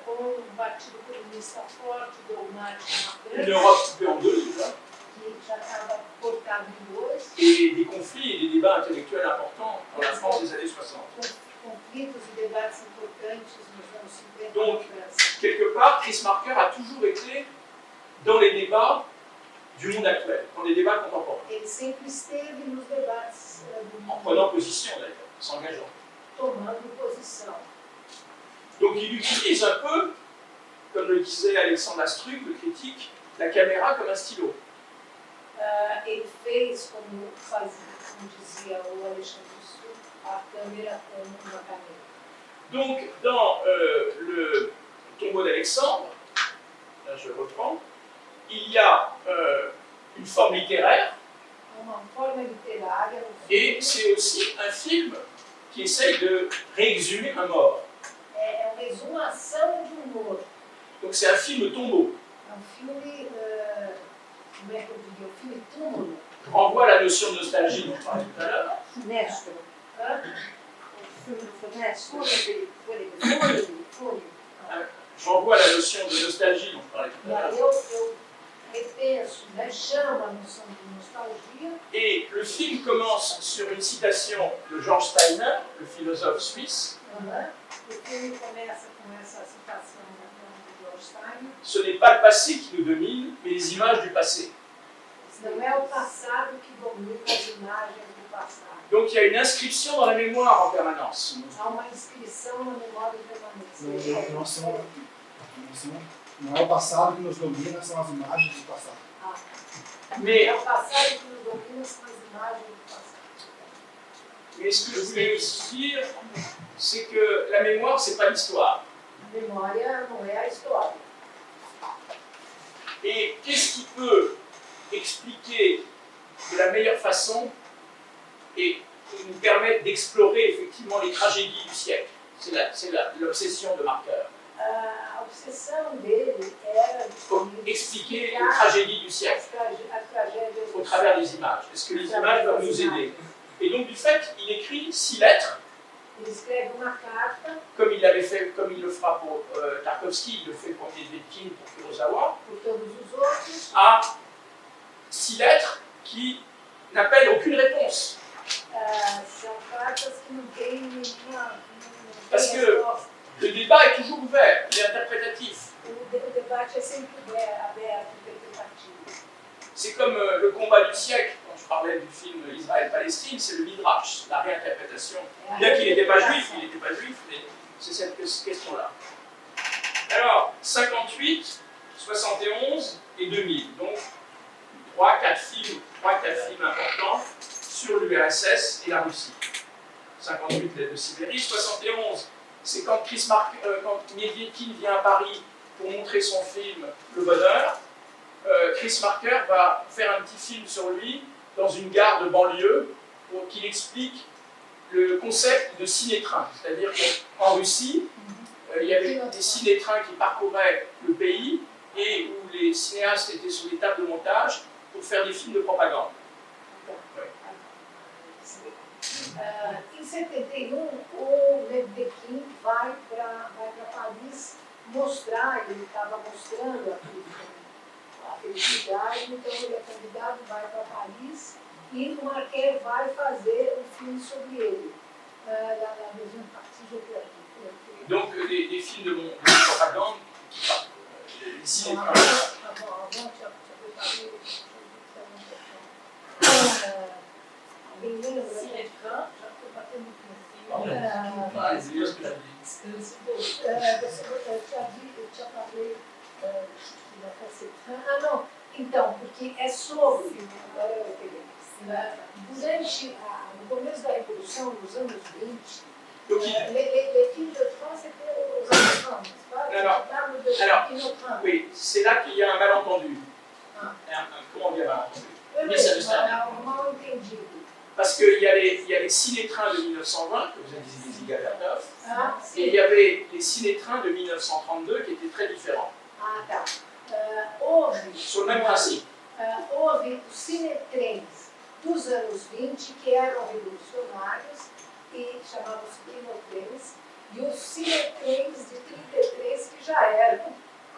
com um partido comunista forte, dogmático na une França, Europe coupée en deux déjà, que já estava cortado em dois, et des conflits et des débats intellectuels importants dans la France des années 60. conflitos e debates importantes nos anos 50 Donc, na França. quelque part, Chris Marker a toujours été dans les débats du monde actuel, dans les débats contemporains, Ele sempre esteve nos debates do en mundo, prenant position d'ailleurs, en s'engageant. tomando posição. Donc il utilise un peu, comme le disait Alexandre Astruc, le critique, la caméra comme un stylo. Ele fez, como dizia o Alexandre Sul, a câmera como uma caneta. Donc dans le tombeau d'Alexandre, là je reprends, il y a une forme littéraire, Uma forma literária no et filme. c'est aussi un film qui essaye de réexhumer un mort. É uma exumação de um morto. Donc c'est un film tombeau. É um filme, como é que eu diria, um filme túmulo. Renvoie à la notion de nostalgie dont je parlais tout à l'heure. Néstor. Hã? O filme do Néstor. Fúnebre. Je renvoie à la notion de nostalgie dont je parlais tout E à aí l'heure. eu repenso, né, chamo a noção de nostalgia. Et le film commence sur une citation de George Steiner, le philosophe suisse. O filme começa com essa citação de George Steiner. Ce n'est pas le passé qui nous domine, mais les images du passé. Não é o passado que domina as imagens do passado. Donc il y a une inscription dans la mémoire en permanence. Há uma inscrição na memória permanente. Não é o passado que nos domina, são as imagens do passado. Mais, É o passado que nos domina, são as imagens do passado. mais ce que je voulais aussi dire, c'est que la mémoire, c'est pas l'histoire. A memória não é a história. Et qu'est-ce qui peut expliquer de la meilleure façon et nous permettre d'explorer effectivement les tragédies du siècle? C'est l'obsession de Marker. A obsessão dele era Pour expliquer les tragédies du siècle as tragédias au travers des images. Est-ce que les images doivent nous aider? Et donc du fait, il écrit 6 lettres, Ele escreve uma carta, comme il l'avait fait, comme il le fera pour Tarkovsky, il le fait pour Nedvedkin, pour Kurosawa, por todos os outros. à 6 lettres qui n'appellent aucune réponse. São cartas que não têm nenhuma. Parce que le débat est toujours ouvert, il est interprétatif. O debate é sempre aberto, interpretativo. C'est comme le combat du siècle, quand je parlais du film Israël-Palestine, c'est le Midrash, la réinterprétation. Bien qu'il n'était pas juif, mais c'est cette question-là. Alors, 58, 71 et 2000, donc 3-4 films importants sur l'URSS et la Russie. 58, l'aide de Sibérie. 71, c'est quand quand Nedvedkin vient à Paris pour montrer son film Le Bonheur. Chris Marker va faire un petit film sur lui dans une gare de banlieue pour qu'il explique le concept de ciné-train. C'est-à-dire qu'en Russie, il y avait des ciné-trains qui parcouraient le pays et où les cinéastes étaient sur des tables de montage pour faire des films de propagande. Ouais. Em 71, o Nedvedkin vai para Paris mostrar, ele estava mostrando a felicidade, então ele é convidado, vai para Paris e o Marker vai fazer um filme sobre ele. La deuxième partie, je peux dire. Donc des films de propagande, des ciné-trains. Avant, tu peux parler alguém lembra? Ciné-train. Já estou batendo Pardon. Ah, C'est bien ce que j'ai dit. eu tinha falei da concepção. Ah, não. Então, porque é sobre. Agora eu peguei. Durante no começo da Revolução, nos anos 20, Donc, les filles de France étaient aux enfants, n'est-ce pas? Alors, Tu parles de alors, Pinochet. oui, c'est là qu'il y a un malentendu. Ah. Comment dire malentendu? Oui, Misunderstanding. mal entendido. Parce qu'il y a les ciné-trains de 1920, que vous avez dit les Ziga Vertov, Ah, et il y avait les ciné-trains de 1932 qui étaient très différents, Ah, tá. Houve sur le même principe. houve os cinetrens dos anos 20 que eram revolucionários e chamavam-se quinotrens, e os cinetrens de 33 que já eram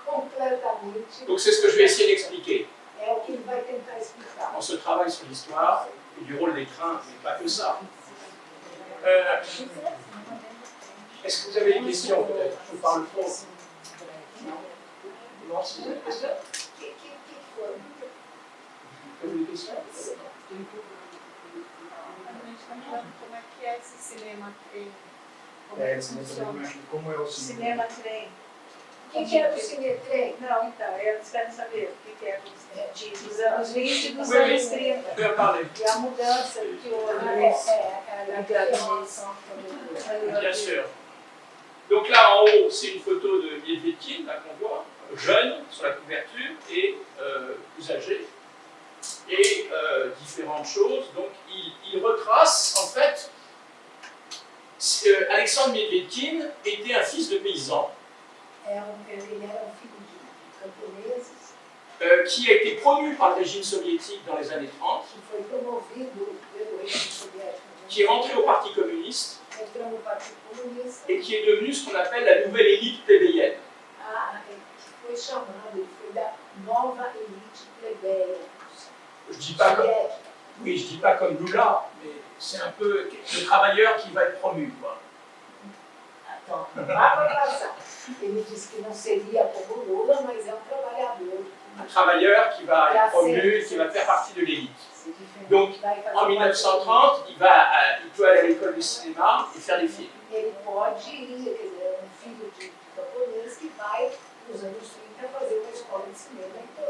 completamente. Donc c'est ce que je vais essayer d'expliquer. É o que ele vai tentar explicar. Dans ce travail sur l'histoire et du rôle des trains, mais pas que ça. Est-ce que vous avez des questions peut-être? Je parle fort. Non, si vous avez des questions. Que foi? Vous avez des questions? A gente está falando como é que é esse cinema trem. Como É, é que você funciona. como é o cinema? Cinema trem. O que era o cinetrem? Não, então, eles querem saber o que é dos anos 20 e dos Oui, oui. anos 30. On peut en parler. E a mudança que houve Bien sûr. Donc là, en haut, c'est une photo de Medvedkin, là qu'on voit, jeune, sur la couverture, et plus âgé, et différentes choses. Donc il retrace, en fait, Alexandre Medvedkin était un fils de paysan, Ele era filho de camponeses, qui a été promu par le régime soviétique dans les années 30, que foi promovido pelo regime soviético. qui est rentré au Parti communiste, Entrou no Partido Comunista, et qui est devenu ce qu'on appelle la nouvelle élite plébéienne. que foi chamado, ele foi da nova elite plebeia Je dis pas comme, soviética. oui, je dis pas comme Lula, mais c'est un peu le travailleur qui va être promu, quoi. Então, lá vai passar. Ele disse que não seria como Lula, mas é um trabalhador. Un travailleur qui va être promu et qui va faire partie de l'élite. C'est différente. Donc, Vai fazer En parte 1930, il peut aller à l'école de cinéma et faire des films. Ele pode ir, quer dizer, é um filho de camponês que vai, nos anos 30, fazer uma escola de cinema. Então,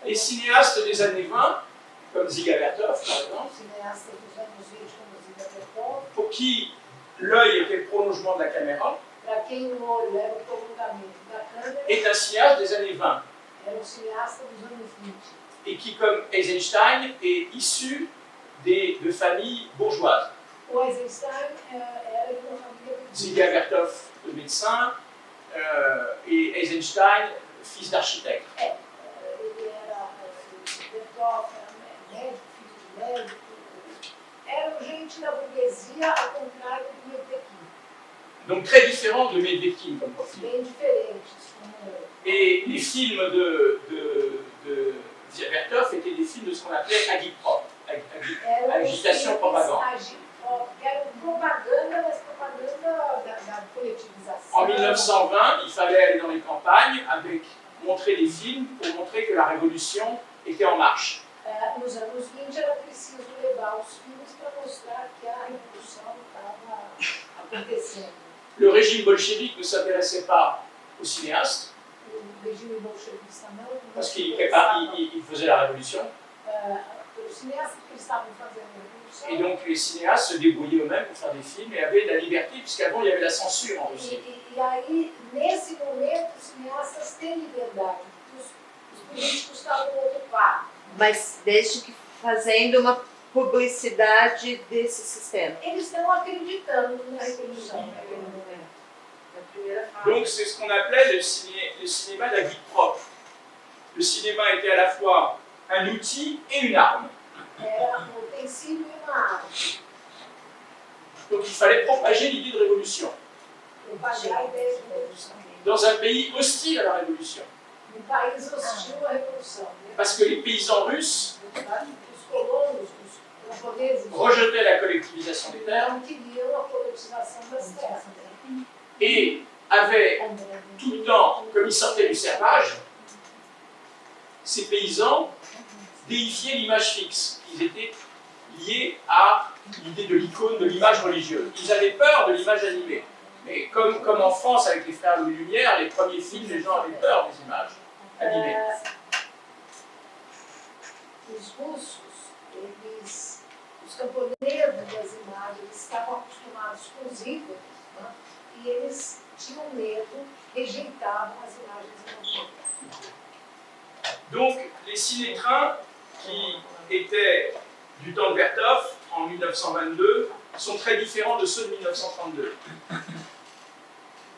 Les cinéastes des années 20, comme Ziga Vertov par exemple, cineasta dos anos 20, como Ziga Vertov, pour qui l'œil était le prolongement de la caméra, para quem o olho era o prolongamento da câmera, est un cinéaste des années 20 era um cineasta dos anos 20. et qui, comme Eisenstein, est issu de familles bourgeoises. O Eisenstein era de uma família Ziga Vertov, le médecin, et Eisenstein, fils d'architecte. Ele era Vertov, era médico, filho de médico. Eram gente da burguesia, ao contrário do Medvedkin. Donc très différent de Medvedkin comme profil. Bem diferentes. Et les films de Vertov étaient des films de ce qu'on appelait agitprop, agitation propagande. Era propaganda, mas propaganda da coletivização. En 1920, il fallait aller dans les campagnes avec montrer des films pour montrer que la révolution était en marche. Nos anos 20 era preciso levar os filmes para mostrar que a revolução estava acontecendo. Le régime bolchevique ne s'intéressait pas aux cinéastes O regime bolchevista não parce qu'il interessava faisait la révolution. os cineastas que estavam fazendo a revolução. Et donc les cinéastes se débrouillaient eux-mêmes pour faire des films et avaient de la liberté puisqu'avant il y avait la censure en Russie. E aí, nesse momento, os cineastas têm liberdade, porque os políticos estavam ocupados. Mas desde que fazendo uma publicidade desse sistema. Eles estão acreditando na revolução naquele momento. Na primeira fase. Donc c'est ce qu'on appelait le cinéma d'agitprop. Le cinéma était à la fois un outil et une arme. Era um utensílio e uma arma. Donc il fallait propager l'idée de révolution Propagar a ideia de revolução. dans un pays hostile à la révolution. Um país hostil à revolução. Parce que les paysans russes Os colonos, os camponeses, rejetaient la collectivisation des terres não queriam a coletivização das terras. et avaient tout le temps, comme ils sortaient du servage, ces paysans déifiaient l'image fixe. Ils étaient liés à l'idée de l'icône, de l'image religieuse. Ils avaient peur de l'image animée. Mais comme en France avec les frères Louis Lumière, les premiers films, les gens avaient peur des images animées. Os russos, os camponeses das imagens, eles estavam acostumados com os ícones, né? E eles tinham medo, rejeitavam as imagens em movimento. Donc, les ciné-trains qui étaient du temps de Berthoff en 1922 sont très différents de ceux de 1932.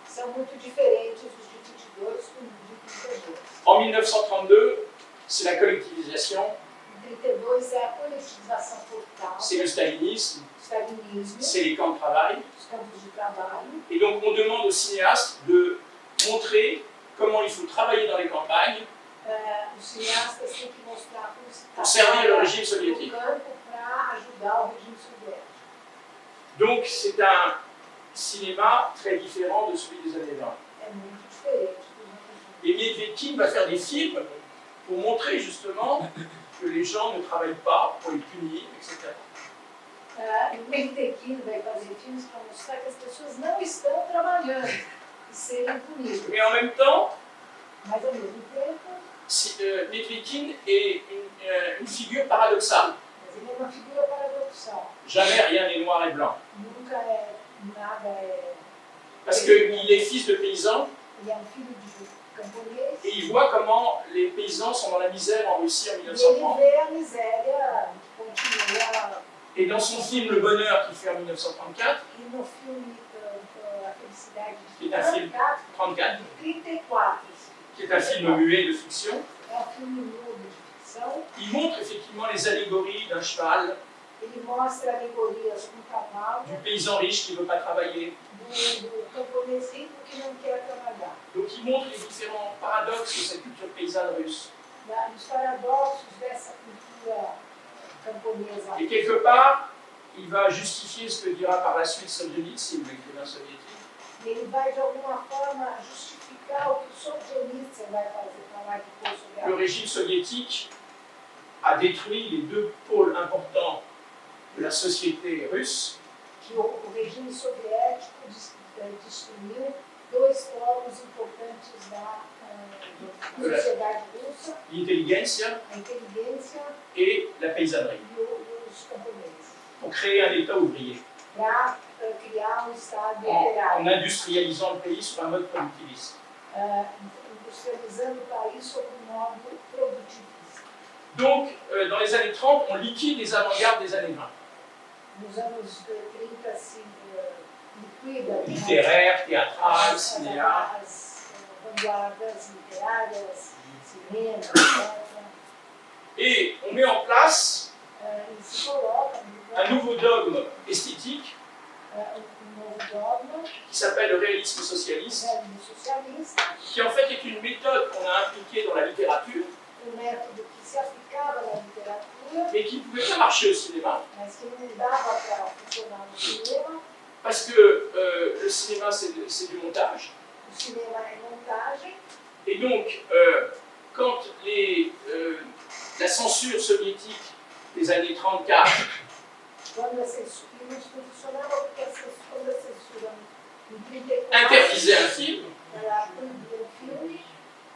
São muito diferentes dos de 22 com os de 32. En 1932, c'est la collectivisation, Em 32 é a coletivização total, c'est le stalinisme, o stalinismo, c'est les camps de travail. os campos de trabalho. Et donc, on demande aux cinéastes de montrer comment il faut travailler dans les campagnes Os cineastas têm que mostrar como se pour servir le régime no soviétique. campo para ajudar o regime soviético. Donc, c'est un cinéma très différent de celui des années 20. É muito diferente dos anos 20. Et Medvedkin va faire des films pour montrer justement que les gens ne travaillent pas pour les punir, etc. O Medvedkin vai fazer filmes para mostrar que as pessoas não estão trabalhando e serem punidas. Mais en même temps, Mas, ao mesmo tempo, Medvedkin est une figure paradoxale. mas ele é uma figura paradoxal. Jamais rien n'est noir et blanc. Nunca nada é... Parce qu'il est fils de paysan Ele é um filho de camponês. et il voit comment les paysans sont dans la misère en Russie en E ele 1930. vê a miséria que continua. Et dans son film Le Bonheur qu'il fait en 1934, E no filme A Felicidade qui de est un film 34, 34, de 34, qui est un film muet de fiction, é um filme mudo de ficção. il montre effectivement les allégories d'un cheval, Ele mostra alegorias com o cavalo, du paysan riche qui ne veut pas travailler. do camponês rico que não quer trabalhar. Donc il montre les différents paradoxes de cette culture paysanne russe. Os paradoxos dessa cultura camponesa. Et quelque part, il va justifier ce que dira par la suite Solzhenitsyn, l'écrivain soviétique. E ele vai, de alguma forma, justificar o que o Solzhenitsyn vai falar depois sobre Le a régime soviétique a détruit les deux pôles importants de la société russe, que o regime soviético destruiu dois polos importantes da sociedade russa, l'intelligentsia a inteligência et la paysannerie, e os camponeses, pour créer un État ouvrier, para criar Estado en operário, industrialisant le pays sur un mode productiviste. Industrializando o país sob um modo produtivista. Donc, dans les années 30, on liquide les avant-gardes des années 20. Nos anos 30 se liquida Littéraire, théâtral, cinéa. as vanguardas literárias, cinema, etc. Et on met en place E se coloca un nouveau dogme esthétique novo dogma, qui s'appelle le réalisme socialiste, realismo socialista, qui en fait est une méthode qu'on a impliquée dans la littérature, método que se aplicava na literatura, mais qui ne pouvait pas marcher au cinéma, mas que não dava para funcionar no cinema. parce que le cinéma c'est du montage. O cinema é montagem, Et donc, quand la censure soviétique des années 34 quando a censura não funcionava, porque quando a censura em 34 interdisait un film, ela proibia o filme,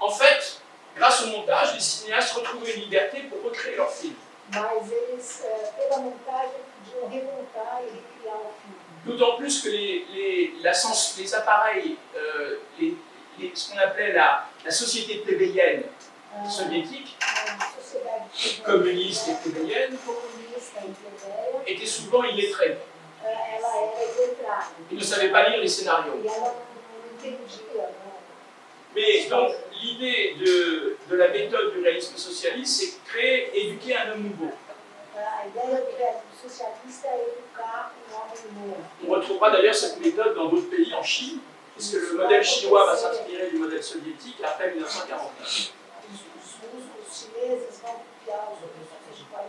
en fait, grâce au montage, les cinéastes retrouvaient une liberté pour recréer leur film. mas eles, pela montagem, podiam remontar e recriar o filme. D'autant plus que les appareils, ce qu'on appelait la société plébéienne soviétique, A sociedade communiste et plébéienne, comunista e plebeia, étaient souvent illettrés. ela era iletrada. Ils ne savaient pas lire les scénarios. E ela não entendia, não. Mais donc, l'idée de la méthode du réalisme socialiste, c'est créer, éduquer un homme nouveau. A ideia do realismo socialista é educar um homem novo. On retrouvera d'ailleurs cette méthode dans d'autres pays, en Chine, puisque le modèle chinois va s'inspirer du modèle soviétique après 1949. Os chineses vão copiar os outros de 49.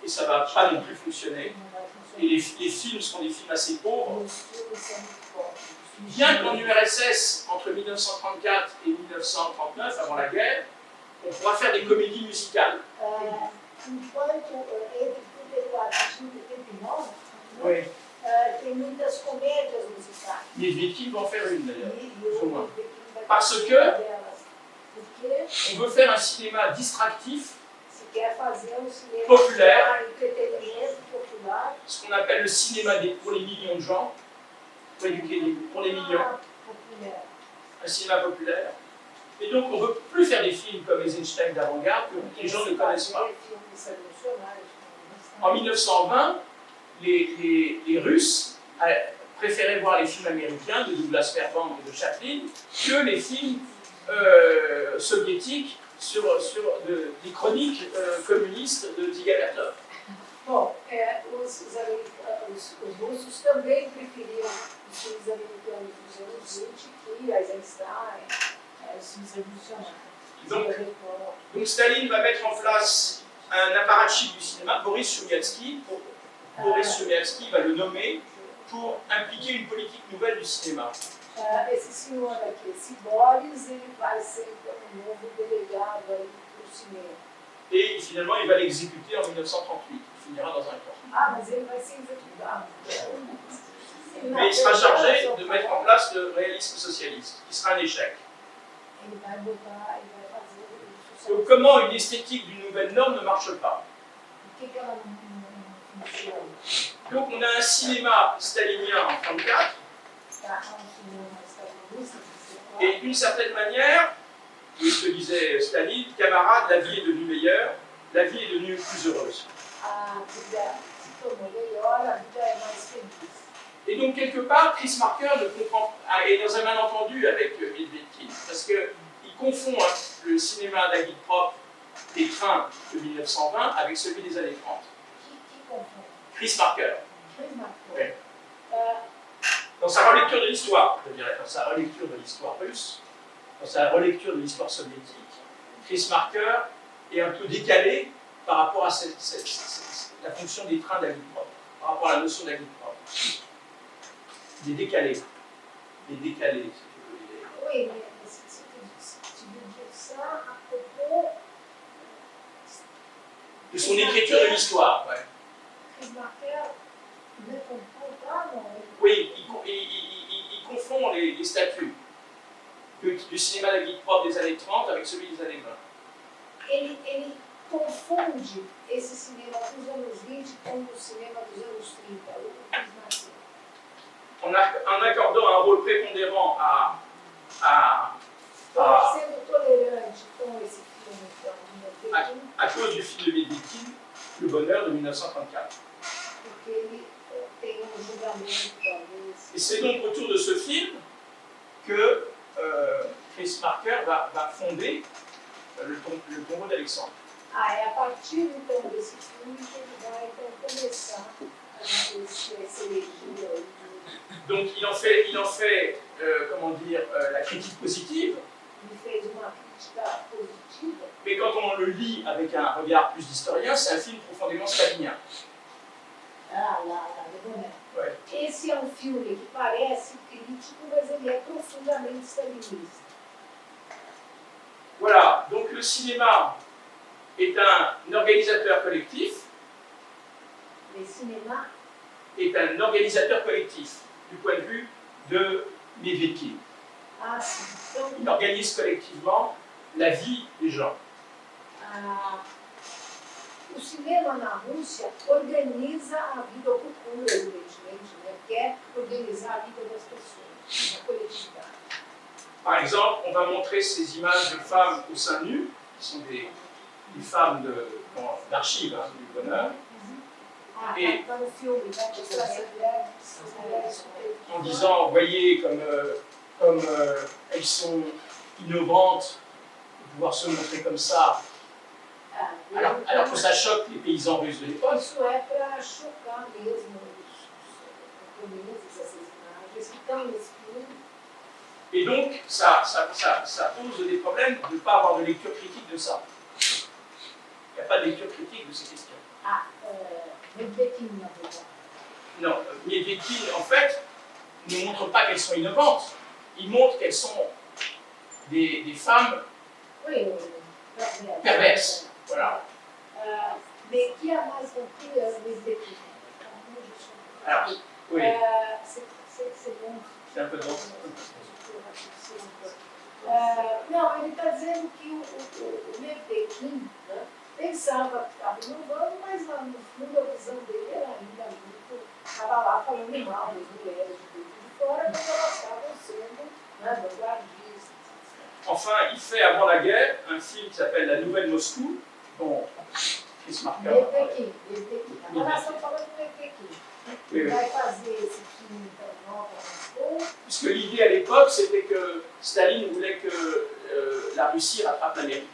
Et ça ne va pas non plus fonctionner. Não vai Et funcionar. les films seront des films assez pauvres. Os filmes são muito fortes. Bien qu'en URSS, entre 1934 et 1939, avant la guerre, on pourra faire des comédies musicales. Enquanto entre 34 e nova, né? Oui. Tem muitas comédias musicais. Medvedkin va en faire une d'ailleurs. E Plus ou moins. vai Parce fazer que- uma delas. Porque On veut faire un cinéma distractif, se quer fazer um cinema Populaire. para entretenimento popular. ce qu'on appelle le cinéma pour les millions de gens, pour les millions, Populaire. un cinéma populaire. Et donc on ne veut plus faire des films comme Eisenstein d'avant-garde que les gens ne connaissent pas. Filmes revolucionários. En 1920, les Russes préféraient voir les films américains de Douglas Fairbanks et de Chaplin que les films soviétiques sur des chroniques communistes de Dziga Vertov. Bom, os russos também preferiam os filmes americanos dos anos 20 que Eisenstein, os filmes revolucionários. Donc Staline va mettre en place un apparatchik du cinéma, Boris Choumiatsky. Boris Choumiatsky va le nommer pour impliquer une politique nouvelle du cinéma. Esse senhor aqui, esse Boris, ele vai ser então um novo delegado aí para o cinema. Et finalement, il va l'exécuter en 1938. Il finira dans un camp. Ah, mas ele vai ser executado. Mais il sera chargé de mettre en place le réalisme socialiste, qui sera un échec. Ele vai botar, ele vai fazer o sucesso. Donc comment une esthétique d'une nouvelle norme ne marche pas? Por que ela não funciona? Donc on a un cinéma stalinien en 1934, Tá, um cinema stalinista, et d'une certaine manière, oui, ce que disait Staline, camarade, la vie est devenue meilleure, la vie est devenue plus heureuse. a vida se tornou melhor, a vida é mais feliz. Et donc quelque part, Chris Marker ne comprend, est dans un malentendu avec Medvedkin, parce qu'il confond le cinéma d'agit-prop des trains de 1920 avec celui des années 30. Qui confond? Chris Marker, Chris Marker. Oui. Dans sa relecture de l'histoire, je dirais, dans sa relecture de l'histoire russe, dans sa relecture de l'histoire soviétique, Chris Marker est un peu décalé par rapport à la fonction des trains d'agit-prop, par rapport à la notion d'agit-prop. Il est décalé. Il est décalé, si tu veux. Oui, mais tu veux dire ça à propos De son écriture de l'histoire, ouais. Chris Marker ne comprend pas, non? Oui, il confond les statuts du cinéma d'agit-prop des années 30 avec celui des années 20. Ele confunde esse cinema dos anos 20 com o cinema dos anos 30, o Chris Marker. En accordant un rôle prépondérant Sendo tolerante com esse filme, então, à cause du film de Medvedkin, Le Bonheur de 1934. porque ele tem julgamento, talvez. Et c'est donc autour de ce film que Chris Marker va fonder le tombeau d'Alexandre. É a partir então desse filme que ele vai então começar essa elegia aí. Donc il en fait comment dire, la critique positive, Ele fez uma crítica positiva, mais quand on le lit avec un regard plus d'historien, c'est un film profondément stalinien. lá, do Boné. Ouais. Esse é um filme que parece crítico, mas ele é profundamente stalinista. Voilà, donc le cinéma est un organisateur collectif, Le cinéma est un organisateur collectif du point de vue de Medvedkin. sim. Então, Il organise collectivement la vie des gens. o cinema na Rússia organiza a vida, ou procura, evidentemente, né? Quer organizar a vida das pessoas, a coletividade. Par exemple, on va montrer ces images de femmes au sein nu, qui sont des femmes d'archives du bonheur, Et- Tá no filme, vai mostrar essas mulheres en disant, voyez comme elles sont innovantes de pouvoir se montrer comme ça, alors que ça choque les paysans russes de l'époque. Isso é para chocar mesmo os japoneses, essas imagens que estão nesse filme. Et donc, ça pose des problèmes de ne pas avoir de lecture critique de ça. Il n'y a pas de lecture critique de ces questions. Medvedkin, na verdade. Non, Medvedkin, en fait, ne montre pas qu'elles sont innovantes. Il montre qu'elles sont des femmes Oui, perverses. Voilà. Mais qui a mais Medvedkin? Alors, oui, C'est bom. c'est un peu drôle. Não, ele está dizendo que o Mepequim, né, pensava que estava inovando, mas no fundo a visão dele era ainda muito. Estava lá falando mal das mulheres de fora, mas elas estavam sendo, né, vanguardistas. Enfin, il fait avant la guerre un film qui s'appelle La Nouvelle Moscou, dont Chris Marker a parlé. Mepequim. Agora nós estamos falando do Mepequim. Oui, oui. Vai fazer esse filme então nova Moscou. Puisque l'idée à l'époque, c'était que Staline voulait que la Russie rattrape l'Amérique.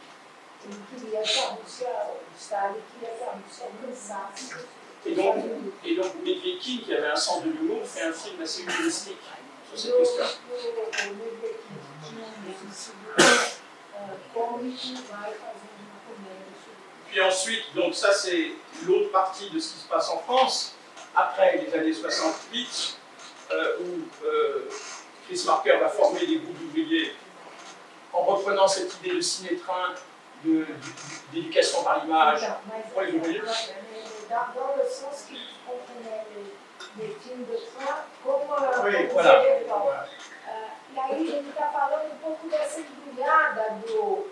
Ele queria que a Rússia, o Stalin queria que a Rússia alcançasse. Et donc Medvedkin, qui avait un sens de l'humour, fait un film assez humoristique sur cette question. O Mepequim tinha um sentido cômico, vai fazendo uma comédia sobre. Puis ensuite, donc ça c'est l'autre partie de ce qui se passe en France, après les années 68, où Chris Marker va former des groupes d'ouvriers en reprenant cette idée de ciné-train, d'éducation par l'image pour les ouvriers. Dans le sens que comprenait les films de train como Oui, como voilà. cerebral. Voilà. E aí ele está falando um pouco dessa embrulhada do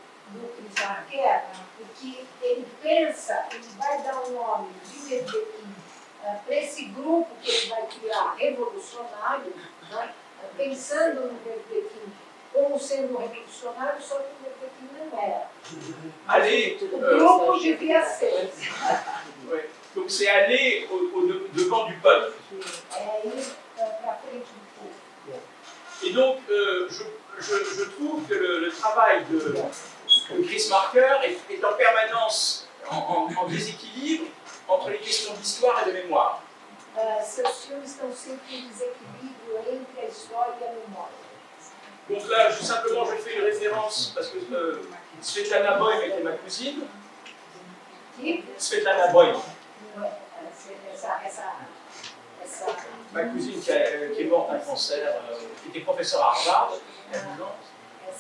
Chris Marker, porque ele pensa, ele vai dar um nome de Mepequim para esse grupo que ele vai criar revolucionário, né? Pensando no Mepequim como sendo um revolucionário, só que o Mepequim não era. Aller, O grupo devia ser. ouais. Donc c'est aller devant du peuple. É ir para frente do povo. Et donc je trouve que le travail de Chris Marker est en permanence en déséquilibre entre les questions d'histoire et de mémoire. Seus filmes estão sempre em desequilíbrio entre a história e a memória. Donc là, simplement, je fais une référence parce que Svetlana Boym était ma cousine. Que Svetlana Boym, essa ma cousine qui est morte d'un cancer, qui était professeure à Harvard, il y a 10 ans.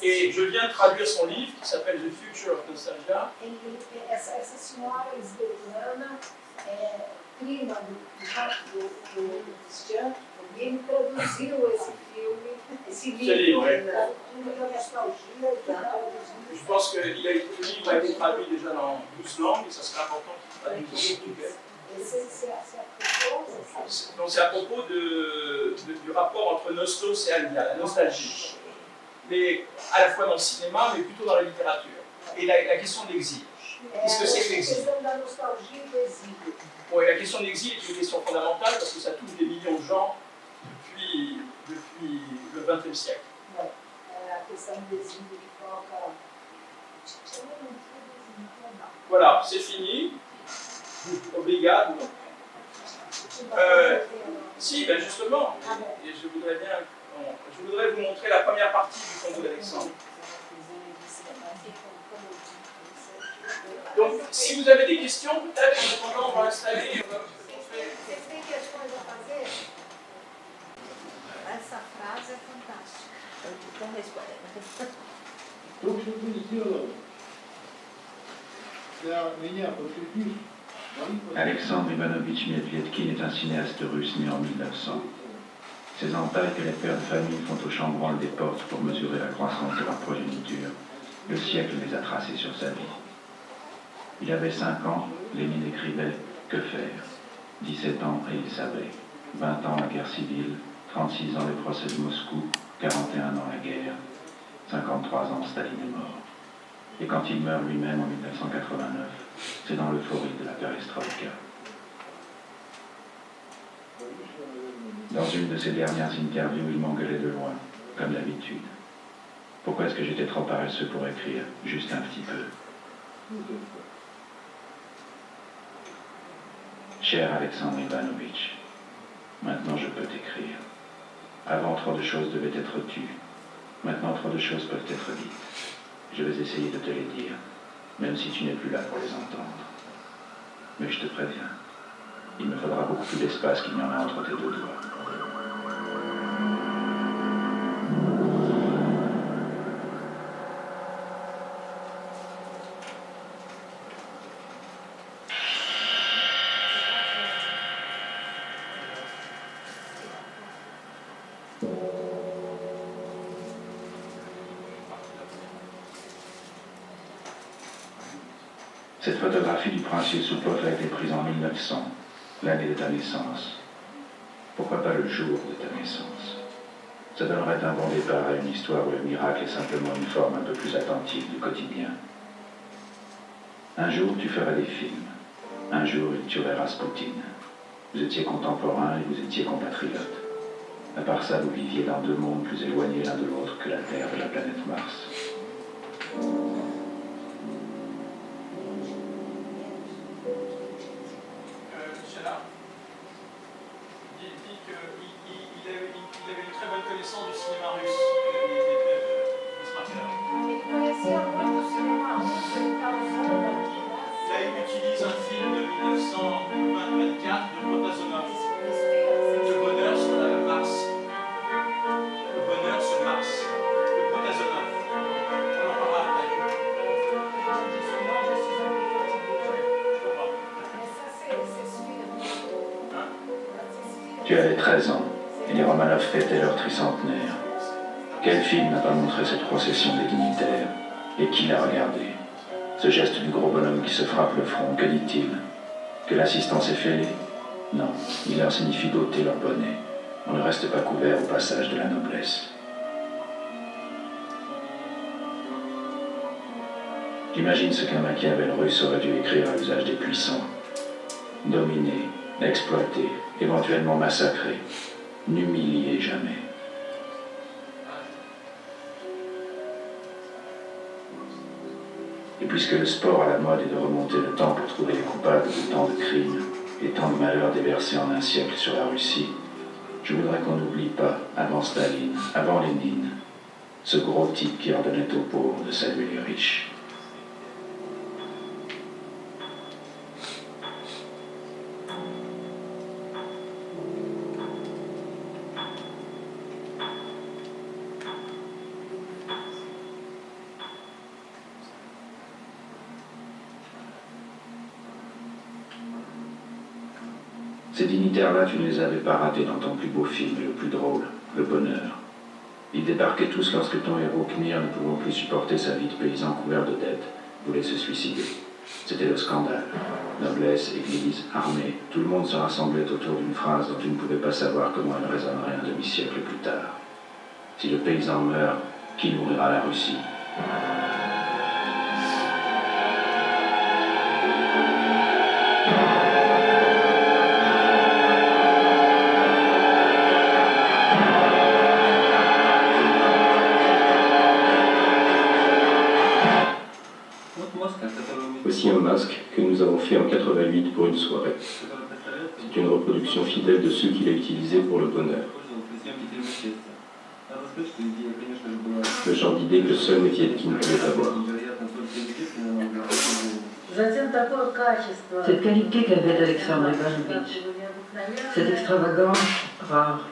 Et je viens de traduire son livre qui s'appelle The Future of Nostalgia. essa senhora Svetlana prima do Christian, e ele traduziu esse filme, esse livro, da nostalgia, Je pense que le livre a été traduit déjà dans 12 langues et ça serait important qu'il soit traduit en portugais. Donc c'est à propos du rapport entre Nostos et Aldia, la nostalgie. Mais à la fois dans le cinéma, mais plutôt dans la littérature. Et la question de l'exil. Qu'est-ce que c'est que l'exil? Bon, et la question de l'exil est une question fondamentale parce que ça touche des millions de gens depuis le XXe siècle. Voilà, c'est fini. Obrigado. Si, ben justement, et je voudrais vous montrer la première partie du tombeau d'Alexandre. Donc, si vous avez des questions, peut-être en attendant, on va installer. Essa frase é fantástica. Então responde. Alexandre Ivanovitch Medvedkin est un cinéaste russe né en 1900. Ces entailles que les pères de famille font au chambranle des portes pour mesurer la croissance de leur progéniture, le siècle les a tracés sur sa vie. Il avait 5 ans, Lénine écrivait « Que faire ?» 17 ans et il savait. 20 ans la guerre civile, 36 ans les procès de Moscou, 41 ans la guerre, 53 ans Staline est mort. Et quand il meurt lui-même en 1989, c'est dans l'euphorie de la perestroïka. Dans une de ses dernières interviews, il m'engueulait de loin, comme d'habitude. Pourquoi est-ce que j'étais trop paresseux pour écrire, juste un petit peu? Cher Alexandre Ivanovitch, maintenant je peux t'écrire. Avant, trop de choses devaient être tues. Maintenant, trop de choses peuvent être dites. Je vais essayer de te les dire, même si tu n'es plus là pour les entendre. Mais je te préviens, il me faudra beaucoup plus d'espace qu'il n'y en a entre tes 2 doigts. Cette photographie du prince Yusupov a été prise en 1900, l'année de ta naissance. Pourquoi pas le jour de ta naissance? Ça donnerait un bon départ à une histoire où le miracle est simplement une forme un peu plus attentive du quotidien. Un jour, tu feras des films. Un jour, il tuerait Rasputin. Vous étiez contemporains et vous étiez compatriotes. À part ça, vous viviez dans deux mondes plus éloignés l'un de l'autre que la Terre et la planète Mars. Michela dit qu'il avait une très bonne connaissance du cinéma russe. Ele conhecia muito o cinema russo, ele está usando aqui, né? Là, il utilise un film de 1924 de Protazonov, Le bonheur sur Mars. Le bonheur sur Mars. De Protazonov. On en parlera après. Tu avais 13 ans, et les Romanov fêtaient leur tricentenaire. Quel film n'a pas montré cette procession des dignitaires? Et qui l'a regardé? Ce geste du gros bonhomme qui se frappe le front, que dit-il? Que l'assistance est fêlée? Non, il leur signifie d'ôter leur bonnet. On ne reste pas couvert au passage de la noblesse. J'imagine ce qu'un Machiavel russe aurait dû écrire à l'usage des puissants. Dominer, exploiter, éventuellement massacrer. N'humilier jamais. Et puisque le sport à la mode est de remonter le temps pour trouver les coupables de tant de crimes et tant de malheurs déversés en un siècle sur la Russie, je voudrais qu'on n'oublie pas, avant Staline, avant Lénine, ce gros type qui ordonnait aux pauvres de saluer les riches. Ces dignitaires-là, tu ne les avais pas ratés dans ton plus beau film, le plus drôle, Le Bonheur. Ils débarquaient tous lorsque ton héros Knir, ne pouvant plus supporter sa vie de paysan couvert de dettes, voulait se suicider. C'était le scandale. Noblesse, église, armée, tout le monde se rassemblait autour d'une phrase dont tu ne pouvais pas savoir comment elle résonnerait un demi-siècle plus tard. Si le paysan meurt, qui nourrira la Russie? Voici un masque que nous avons fait en 88 pour une soirée. C'est une reproduction fidèle de ceux qu'il a utilisés pour Le Bonheur. Le genre d'idée que seul les Vietkin pouvaient avoir. Cette qualité qu'avait Alexandre Ivanovitch, cette extravagance rare.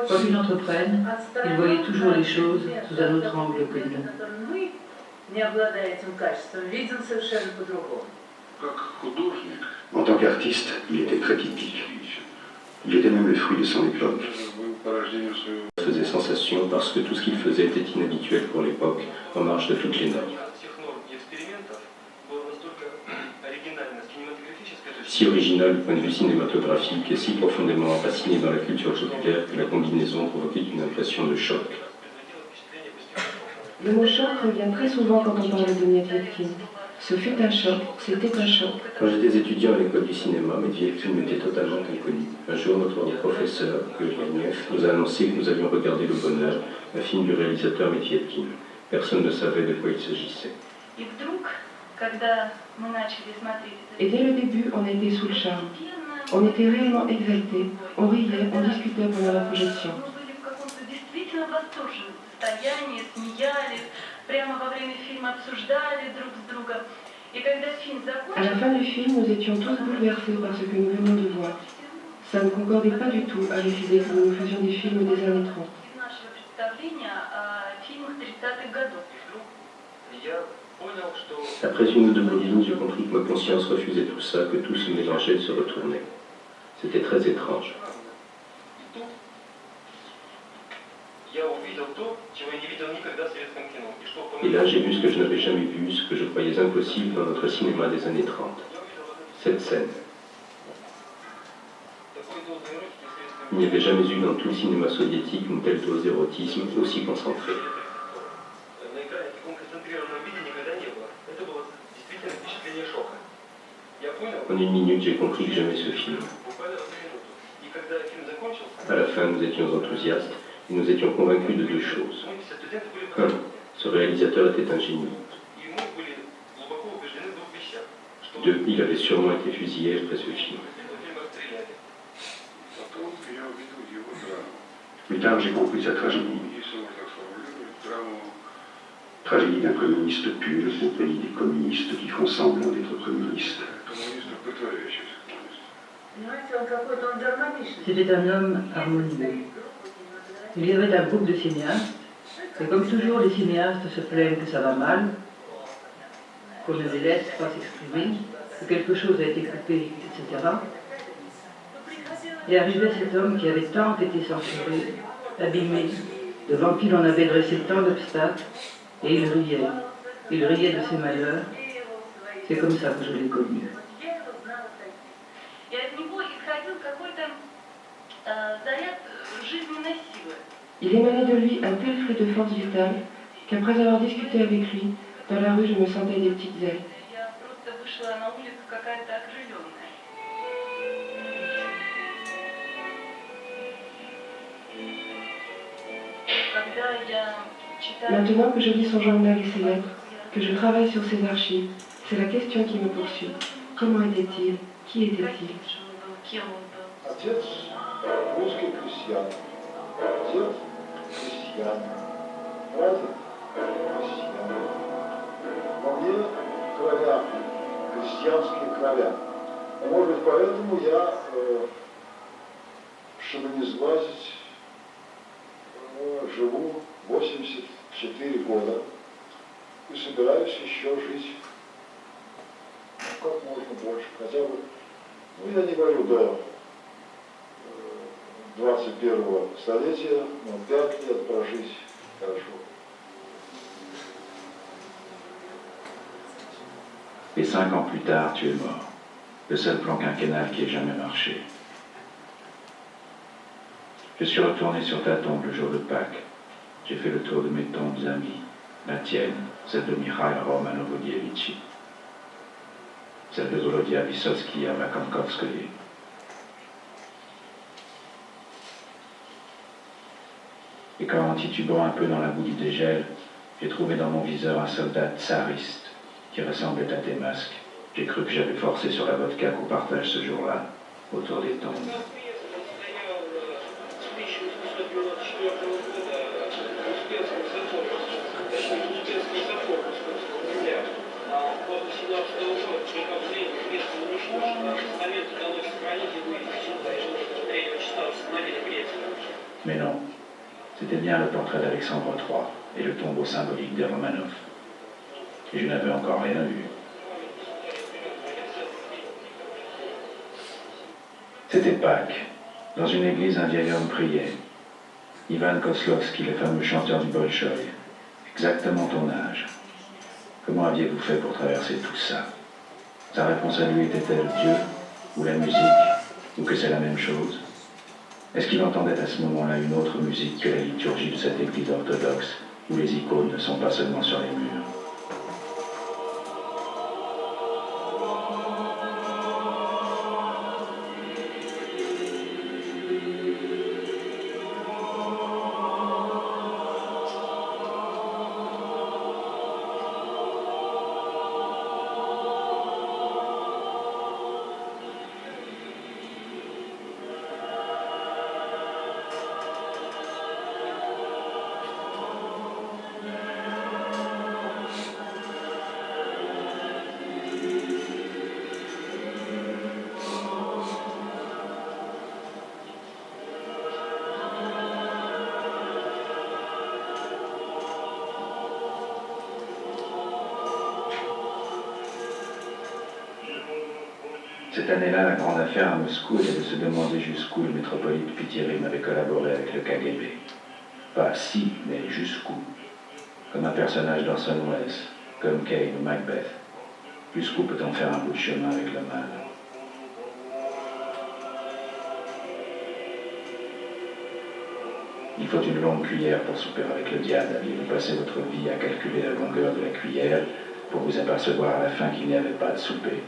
Quoi qu'il entreprenne, il voyait toujours les choses sous un autre angle que nous. En tant qu'artiste, il était très typique. Il était même le fruit de son époque. Il faisait sensation parce que tout ce qu'il faisait était inhabituel pour l'époque, en marge de toutes les normes. Si original du point de vue cinématographique et si profondément enraciné dans la culture populaire que la combinaison provoquait une impression de choc. Le mot choc revient très souvent quand on parle de Medvedkin. Ce fut un choc, c'était un choc. Quand j'étais étudiant à l'école du cinéma, Medvedkin m'était totalement inconnu. Un jour, notre professeur, Guriev, nous a annoncé que nous allions regarder Le Bonheur, un film du réalisateur Medvedkin. Personne ne savait de quoi il s'agissait. Et dès le début, on était sous le charme. On était réellement exaltés, on riait, on discutait pendant la projection. À la fin du film, nous étions tous bouleversés par ce que nous venions de voir. Ça ne concordait pas du tout avec l'idée que nous faisions des films des années 30. Après une ou deux bobines, j'ai compris que ma conscience refusait tout ça, que tout se mélangeait, se retournait. C'était très étrange. Et là, j'ai vu ce que je n'avais jamais vu, ce que je croyais impossible dans notre cinéma des années 30. Cette scène. Il n'y avait jamais eu dans tout le cinéma soviétique une telle dose d'érotisme aussi concentrée. En une minute, j'ai compris que j'aimais ce film. À la fin, nous étions enthousiastes et nous étions convaincus de deux choses. Un, ce réalisateur était un génie. Deux, il avait sûrement été fusillé après ce film. Plus tard, j'ai compris sa tragédie. Tragédie d'un communiste pur au pays des communistes qui font semblant d'être communistes. C'était un homme harmonieux. Il y avait un groupe de cinéastes, et comme toujours les cinéastes se plaignent que ça va mal, qu'on ne les laisse pas s'exprimer, que quelque chose a été coupé, etc. Et arrivait cet homme qui avait tant été censuré, abîmé, devant qui l'on avait dressé tant d'obstacles, et il riait. Il riait de ses malheurs. C'est comme ça que je l'ai connu. Il émanait de lui un tel flux de force vitale qu'après avoir discuté avec lui, dans la rue, je me sentais des petites ailes. Maintenant que je lis son journal et ses lettres, que je travaille sur ses archives, c'est la question qui me poursuit. Comment était-il? Qui était-il? Отец русский крестьян, отец крестьян, братья крестьян. Во мне кроля, крестьянские кроля. А может быть, поэтому я, чтобы не сглазить, живу 84 года и собираюсь еще жить как можно больше, хотя бы, ну я не говорю до 21-го столетия, но 5 лет прожить хорошо. Et 5 ans plus tard, tu es mort. Le seul plan quinquennal qui ait jamais marché. Je suis retourné sur ta tombe le jour de Pâques. J'ai fait le tour de mes tombes amies. La tienne, celle de Mikhail Romanov-Odievitch, celle de Volodya Vyssotsky à Vakankovskoye. Et quand, en titubant un peu dans la boue du dégel, j'ai trouvé dans mon viseur un soldat tsariste qui ressemblait à tes masques, j'ai cru que j'avais forcé sur la vodka qu'on partage ce jour-là, autour des tombes. Mais non, c'était bien le portrait d'Alexandre III et le tombeau symbolique des Romanov. Et je n'avais encore rien vu. C'était Pâques. Dans une église, un vieil homme priait. Ivan Koslovski, le fameux chanteur du Bolchoï. Exactement ton âge. Comment aviez-vous fait pour traverser tout ça? Sa réponse à lui était-elle Dieu, ou la musique, ou que c'est la même chose? Est-ce qu'il entendait à ce moment-là une autre musique que la liturgie de cette église orthodoxe, où les icônes ne sont pas seulement sur les murs? Cette année-là, la grande affaire à Moscou était de se demander jusqu'où le métropolite Pithirim avait collaboré avec le KGB. Pas si, mais jusqu'où. Comme un personnage d'Orson Welles, comme Kane ou Macbeth. Jusqu'où peut-on faire un bout de chemin avec le mal? Il faut une longue cuillère pour souper avec le diable, et vous passez votre vie à calculer la longueur de la cuillère pour vous apercevoir à la fin qu'il n'y avait pas de souper.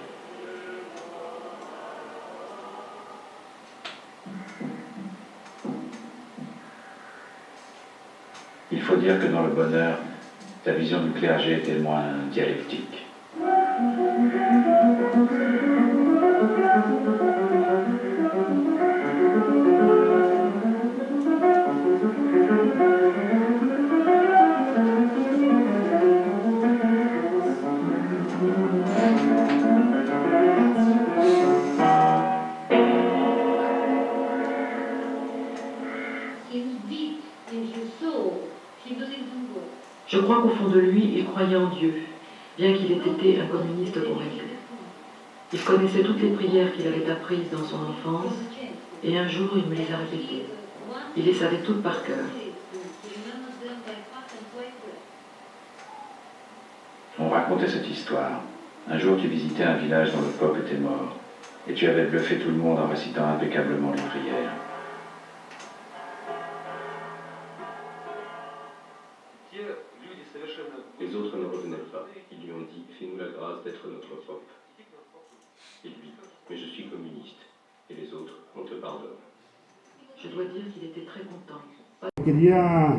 Il faut dire que dans le bonheur, ta vision du clergé était moins dialectique. Je crois qu'au fond de lui, il croyait en Dieu, bien qu'il ait été un communiste convaincu. Il connaissait toutes les prières qu'il avait apprises dans son enfance, et un jour, il me les a répétées. Il les savait toutes par cœur. On racontait cette histoire. Un jour, tu visitais un village dont le pope était mort, et tu avais bluffé tout le monde en récitant impeccablement les prières. Les autres ne revenaient pas. Ils lui ont dit « Fais-nous la grâce d'être notre pope ». Et lui « Mais je suis communiste. » Et les autres « On te pardonne ». Je dois dire qu'il était très content. Eu queria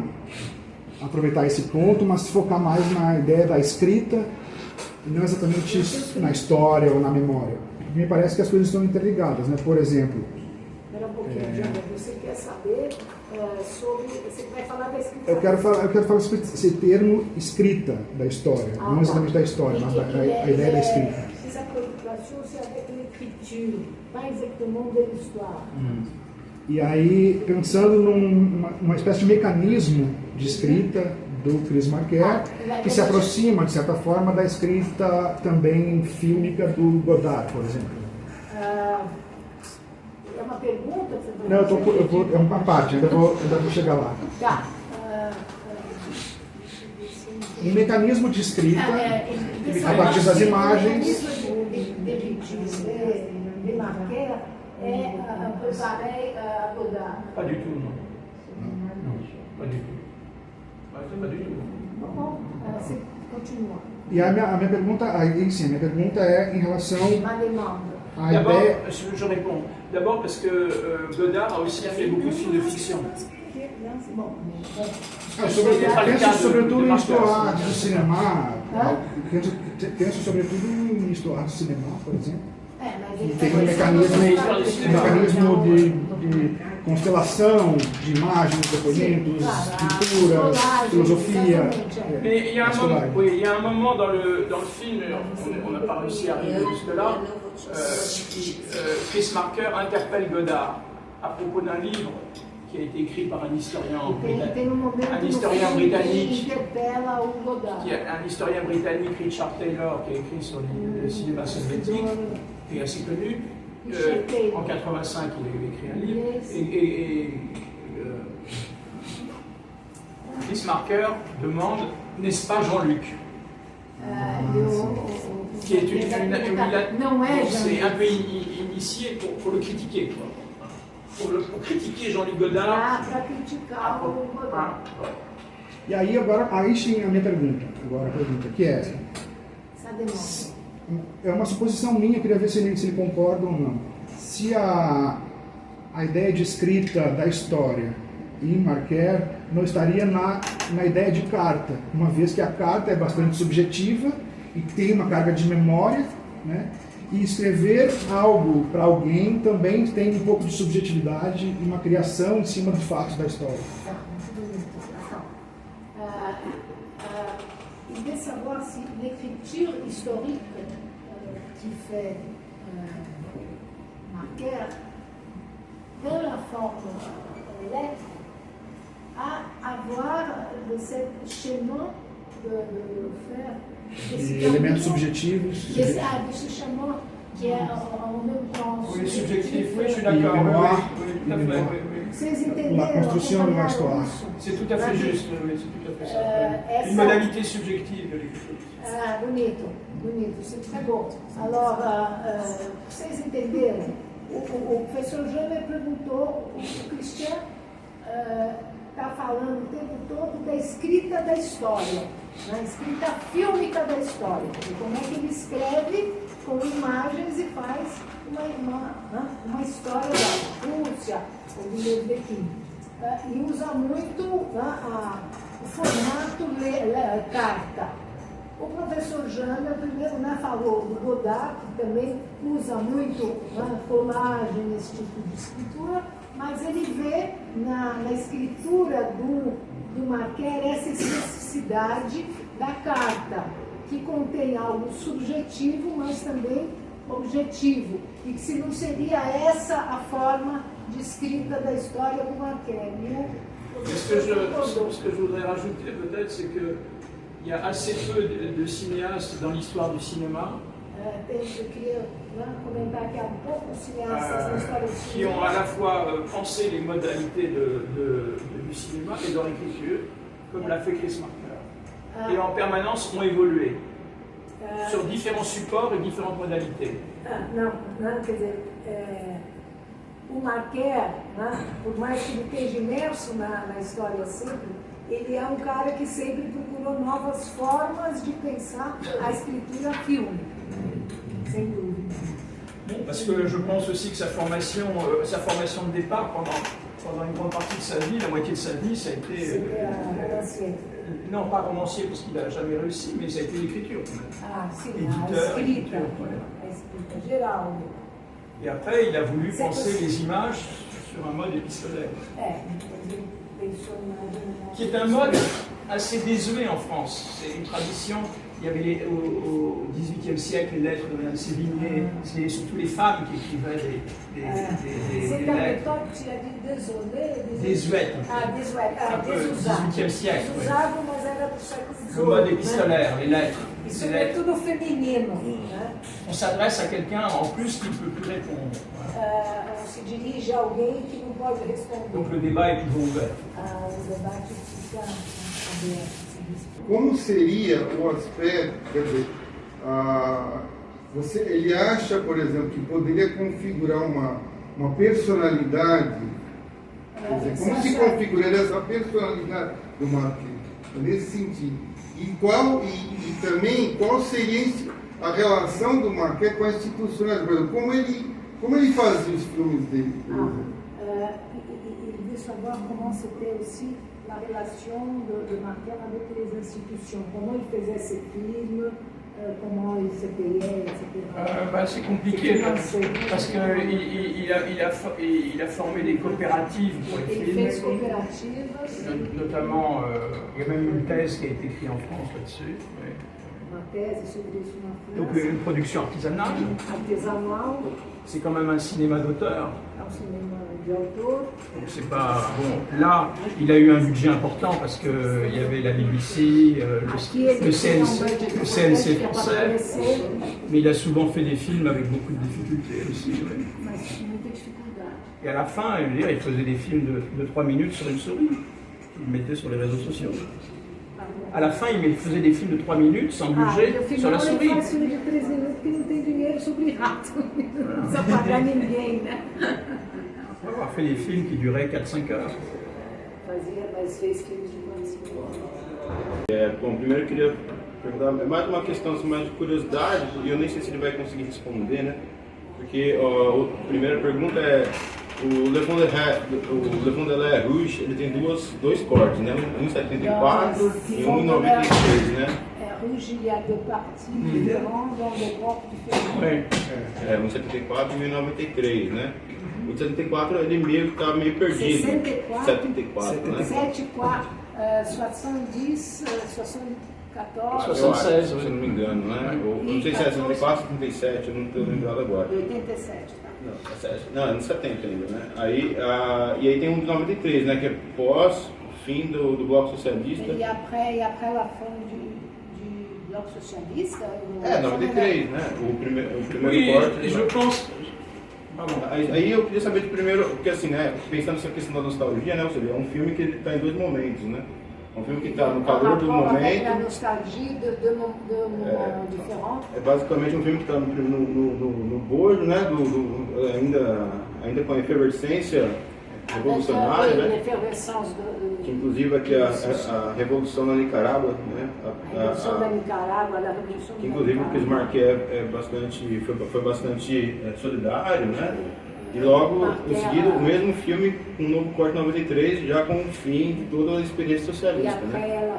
aproveitar esse ponto, mas focar mais na ideia da escrita, e não exatamente na história ou na memória. Me parece que as coisas estão interligadas, né? Por exemplo... Espera um pouquinho, Jânio, você quer saber sobre... Você vai falar da escrita? Eu quero falar sobre esse termo escrita da história, não exatamente da história, mas a ideia da escrita. Essa preocupação é avec l'écriture, pas exactement de l'histoire. E aí, pensando numa espécie de mecanismo de escrita do Chris Marker, que se aproxima, de certa forma, da escrita também fílmica do Godard, por exemplo. É uma pergunta? Não, é uma parte, ainda vou chegar lá. Tá. Um mecanismo de escrita, a partir das imagens... de Marker préparer Godard. Pas du tout, non. Non, pas du tout. Pas du tout. Bom, continua. E a minha pergunta, sim, a minha pergunta é em relação à D'abord, ideia... je réponds. D'abord parce que Godard a aussi fait beaucoup de films de fiction. Penso sobretudo em história do cinema, penso sobretudo em história do cinema, por exemplo. Tem um mecanismo de constelação, de imagens, depoimentos, pinturas, filosofia. Mais il y a un moment dans le film, on n'a pas réussi à arriver jusque-là, Chris Marker interpelle Godard à propos d'un livre qui a été écrit par un historien britannique, Richard Taylor, qui a écrit sur le cinéma soviétique, qui est assez connu. En 85, il a écrit un livre. Et Chris Marker demande, n'est-ce pas Jean-Luc? Qui est c'est un peu initié pour le critiquer, quoi. Pour critiquer Jean-Luc Godard. Para criticar o Godard. E aí sim a minha pergunta, que é uma suposição minha, queria ver se ele concorda ou não. Se a ideia de escrita da história em Marker não estaria na ideia de carta, uma vez que a carta é bastante subjetiva e tem uma carga de memória, né? E escrever algo para alguém também tem um pouco de subjetividade e uma criação em cima dos fatos da história. Il veut savoir si l'écriture historique qui fait Marker, dans la forme lettre, a à voir de ce schéma de faire. De elementos subjetivos. Desse schéma que é ao mesmo tempo. Oui, subjectif, oui, je suis d'accord. Une mémoire, Oui, tout à fait. Oui, oui. Vocês entenderam? La construction de l'histoire. C'est tout à fait juste, oui, c'est tout à fait ça. essa- Une modalité subjective de l'écriture. Ah, bonito, bonito, isso é bom. Agora, vocês entenderam? O professor Jâmer perguntou, o Christian está falando o tempo todo da escrita da história, da escrita fílmica da história, de como é que ele escreve com imagens e faz uma história da Rússia, ou do Levitin. E usa muito o formato carta. O professor Jâmer primeiro falou do Godard, que também usa muito colagem, esse tipo de escritura, mas ele vê na escritura do Marquer essa especificidade da carta, que contém algo subjetivo, mas também objetivo, e que se não seria essa a forma de escrita da história do Marquer. Ce que je voudrais rajouter peut-être, c'est que il y a assez peu de cinéastes dans l'histoire du cinéma qui ont à la fois pensé les modalités du cinéma et de l'écriture, comme l'a fait Chris Marker, et en permanence ont évolué sur différents supports et différentes modalités. Não, quer dizer, o Marquer, por mais que ele esteja imerso na história sempre, ele é cara que sempre procurou novas formas de pensar a escritura fílmica, sem dúvida. Parce que je pense aussi que sa formation de départ, pendant une grande partie de sa vie, la moitié de sa vie, ça a été... non, pas romancier, parce qu'il n'a jamais réussi, mais ça a été l'écriture. Ah, sim, éditeur, a escrita geral. Et après, il a voulu penser les images sur un mode épistolaire. Qui est un mode assez désuet en France. C'est une tradition. Il y avait au XVIIIe siècle les lettres de Madame Sévigné, c'est surtout les femmes qui écrivaient des lettres. Désuètes. Un peu XVIIIe siècle. Le mode épistolaire, les lettres. Isso é tudo feminino. On s'adresse à quelqu'un en plus qui ne peut plus répondre. On se dirige a alguém que não pode responder. Donc le débat est toujours ouvert. O debate fica aberto. Como seria o aspecto, quer dizer, ele acha, por exemplo, que poderia configurar uma personalidade, quer dizer, como se configuraria essa personalidade do Marquer, nesse sentido? E também qual seria a relação do Marquer com as institucionais, por exemplo, como ele fazia os filmes dele, por exemplo? Il veut savoir comment c'était aussi la relation de Marquer avec les institutions, comment il faisait ses films, comment il se payait, etc. C'est compliqué parce qu'il a formé des coopératives pour les films. Notamment, il y a même une thèse qui a été écrite en France là-dessus. Donc une production artisanale. C'est quand même un cinéma d'auteur. Donc c'est pas bon. Là, il a eu un budget important parce que il y avait la BBC, le CNC français, mais il a souvent fait des films avec beaucoup de difficultés aussi. Ouais. Et à la fin, il faisait des films de 3 minutes sur une souris. Il mettait sur les réseaux sociaux. À la fin, il faisait des films de 3 minutes sans budget sur la souris. On a fait des films qui duraient 4-5 heures. Bom, primeiro eu queria perguntar mais uma questão mais de curiosidade, e eu nem sei se ele vai conseguir responder, né? Porque a primeira pergunta é: o Le Fond de la Rouge, ele tem dois cortes, né? Um em 74 e um em 93, né? Rouge, il y a deux parties différentes dans des corps différents. Um em 74 e um em 93, né? O de 74 ele meio que tá meio perdido. 74, né? 74, 70, 74, 76, se eu não me engano, né? Ou, não sei se é 74, 77, eu não estou lembrado agora. 87, tá? Não, é nos 70 ainda, né? E aí tem um de 93, né? Que é pós o fim do Bloco Socialista. E après la fin Bloco Socialista? 93, né? O primeiro Oui, corte. et je pense. Aí eu queria saber de primeiro, porque assim, né, pensando nessa questão da nostalgia, né, ou seja, é um filme que está em dois momentos, né? É um filme que está no calor do momento. A nostalgia de moments différents. É basicamente um filme que está no bojo, né, ainda com a efervescência revolucionária, né? Que inclusive aqui a revolução na Nicarágua, né? A revolução da Nicarágua, a revolução que inclusive o Bismarck foi bastante solidário, né? E logo em seguida o mesmo filme, um novo corte 93, já com o fim de toda a experiência socialista, né?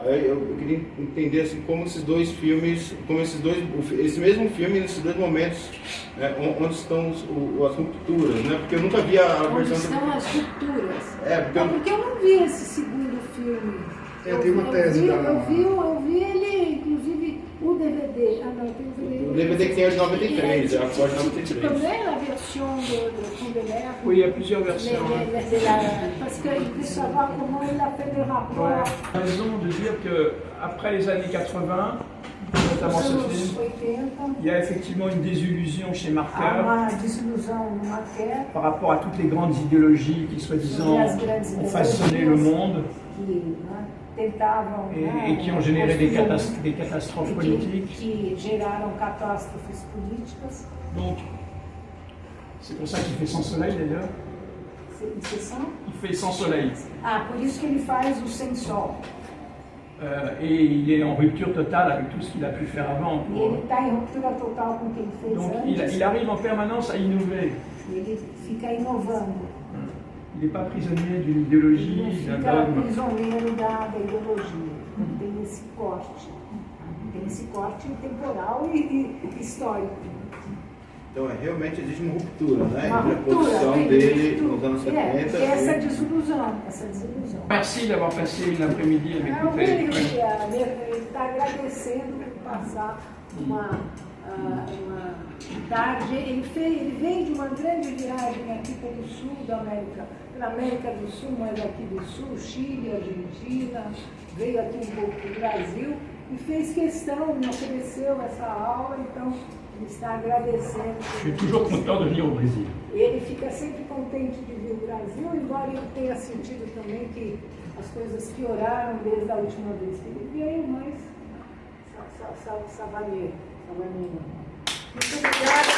Aí eu queria entender assim, como esses dois filmes, esse mesmo filme, nesses dois momentos, né, onde estão as rupturas, né? Porque eu nunca vi a versão... Onde estão as rupturas? Porque eu não vi esse segundo filme. Eu vi uma tese eu vi ele, inclusive, o DVD. O DVD que tem é de 93, é a Forte 93. Também a versão do Condelaire. Oui, il y a plusieurs versions. Parce qu'il veut savoir comment il a fait les rapports. Il a raison de dire qu'après les années 80, notamment ce film, il y a effectivement une désillusion chez Marker par rapport à toutes les grandes idéologies qui, soi-disant, ont façonné le monde et qui ont généré des catastrophes politiques. Donc, c'est pour ça qu'il fait Sans Soleil d'ailleurs. Il fait Sans Soleil. Ah, por isso que ele faz o Sem Sol. Et il est en rupture totale avec tout ce qu'il a pu faire avant. Ele está em ruptura total com o que ele fez Donc antes. il arrive en permanence à innover. Ele fica inovando. Il n'est pas prisonnier d'une idéologie, d'un dogme. Prisioneiro da ideologia. Tem esse corte temporal e histórico. Então realmente existe uma ruptura, né? Uma entre a posição dele nos anos 70. Essa desilusão. Merci d'avoir passé une après-midi à m'écouter. Ele está agradecendo por passar uma tarde. Ele vem de uma grande viagem aqui pelo sul da América, pela América do Sul, mas aqui do Sul, Chile, Argentina, veio aqui um pouco do Brasil e fez questão, me ofereceu essa aula, então ele está agradecendo. Je suis toujours content de venir au Brésil. Ele fica sempre contente de vir ao Brasil, embora ele tenha sentido também que as coisas pioraram desde a última vez que ele veio, mas Savanino. Muito obrigada.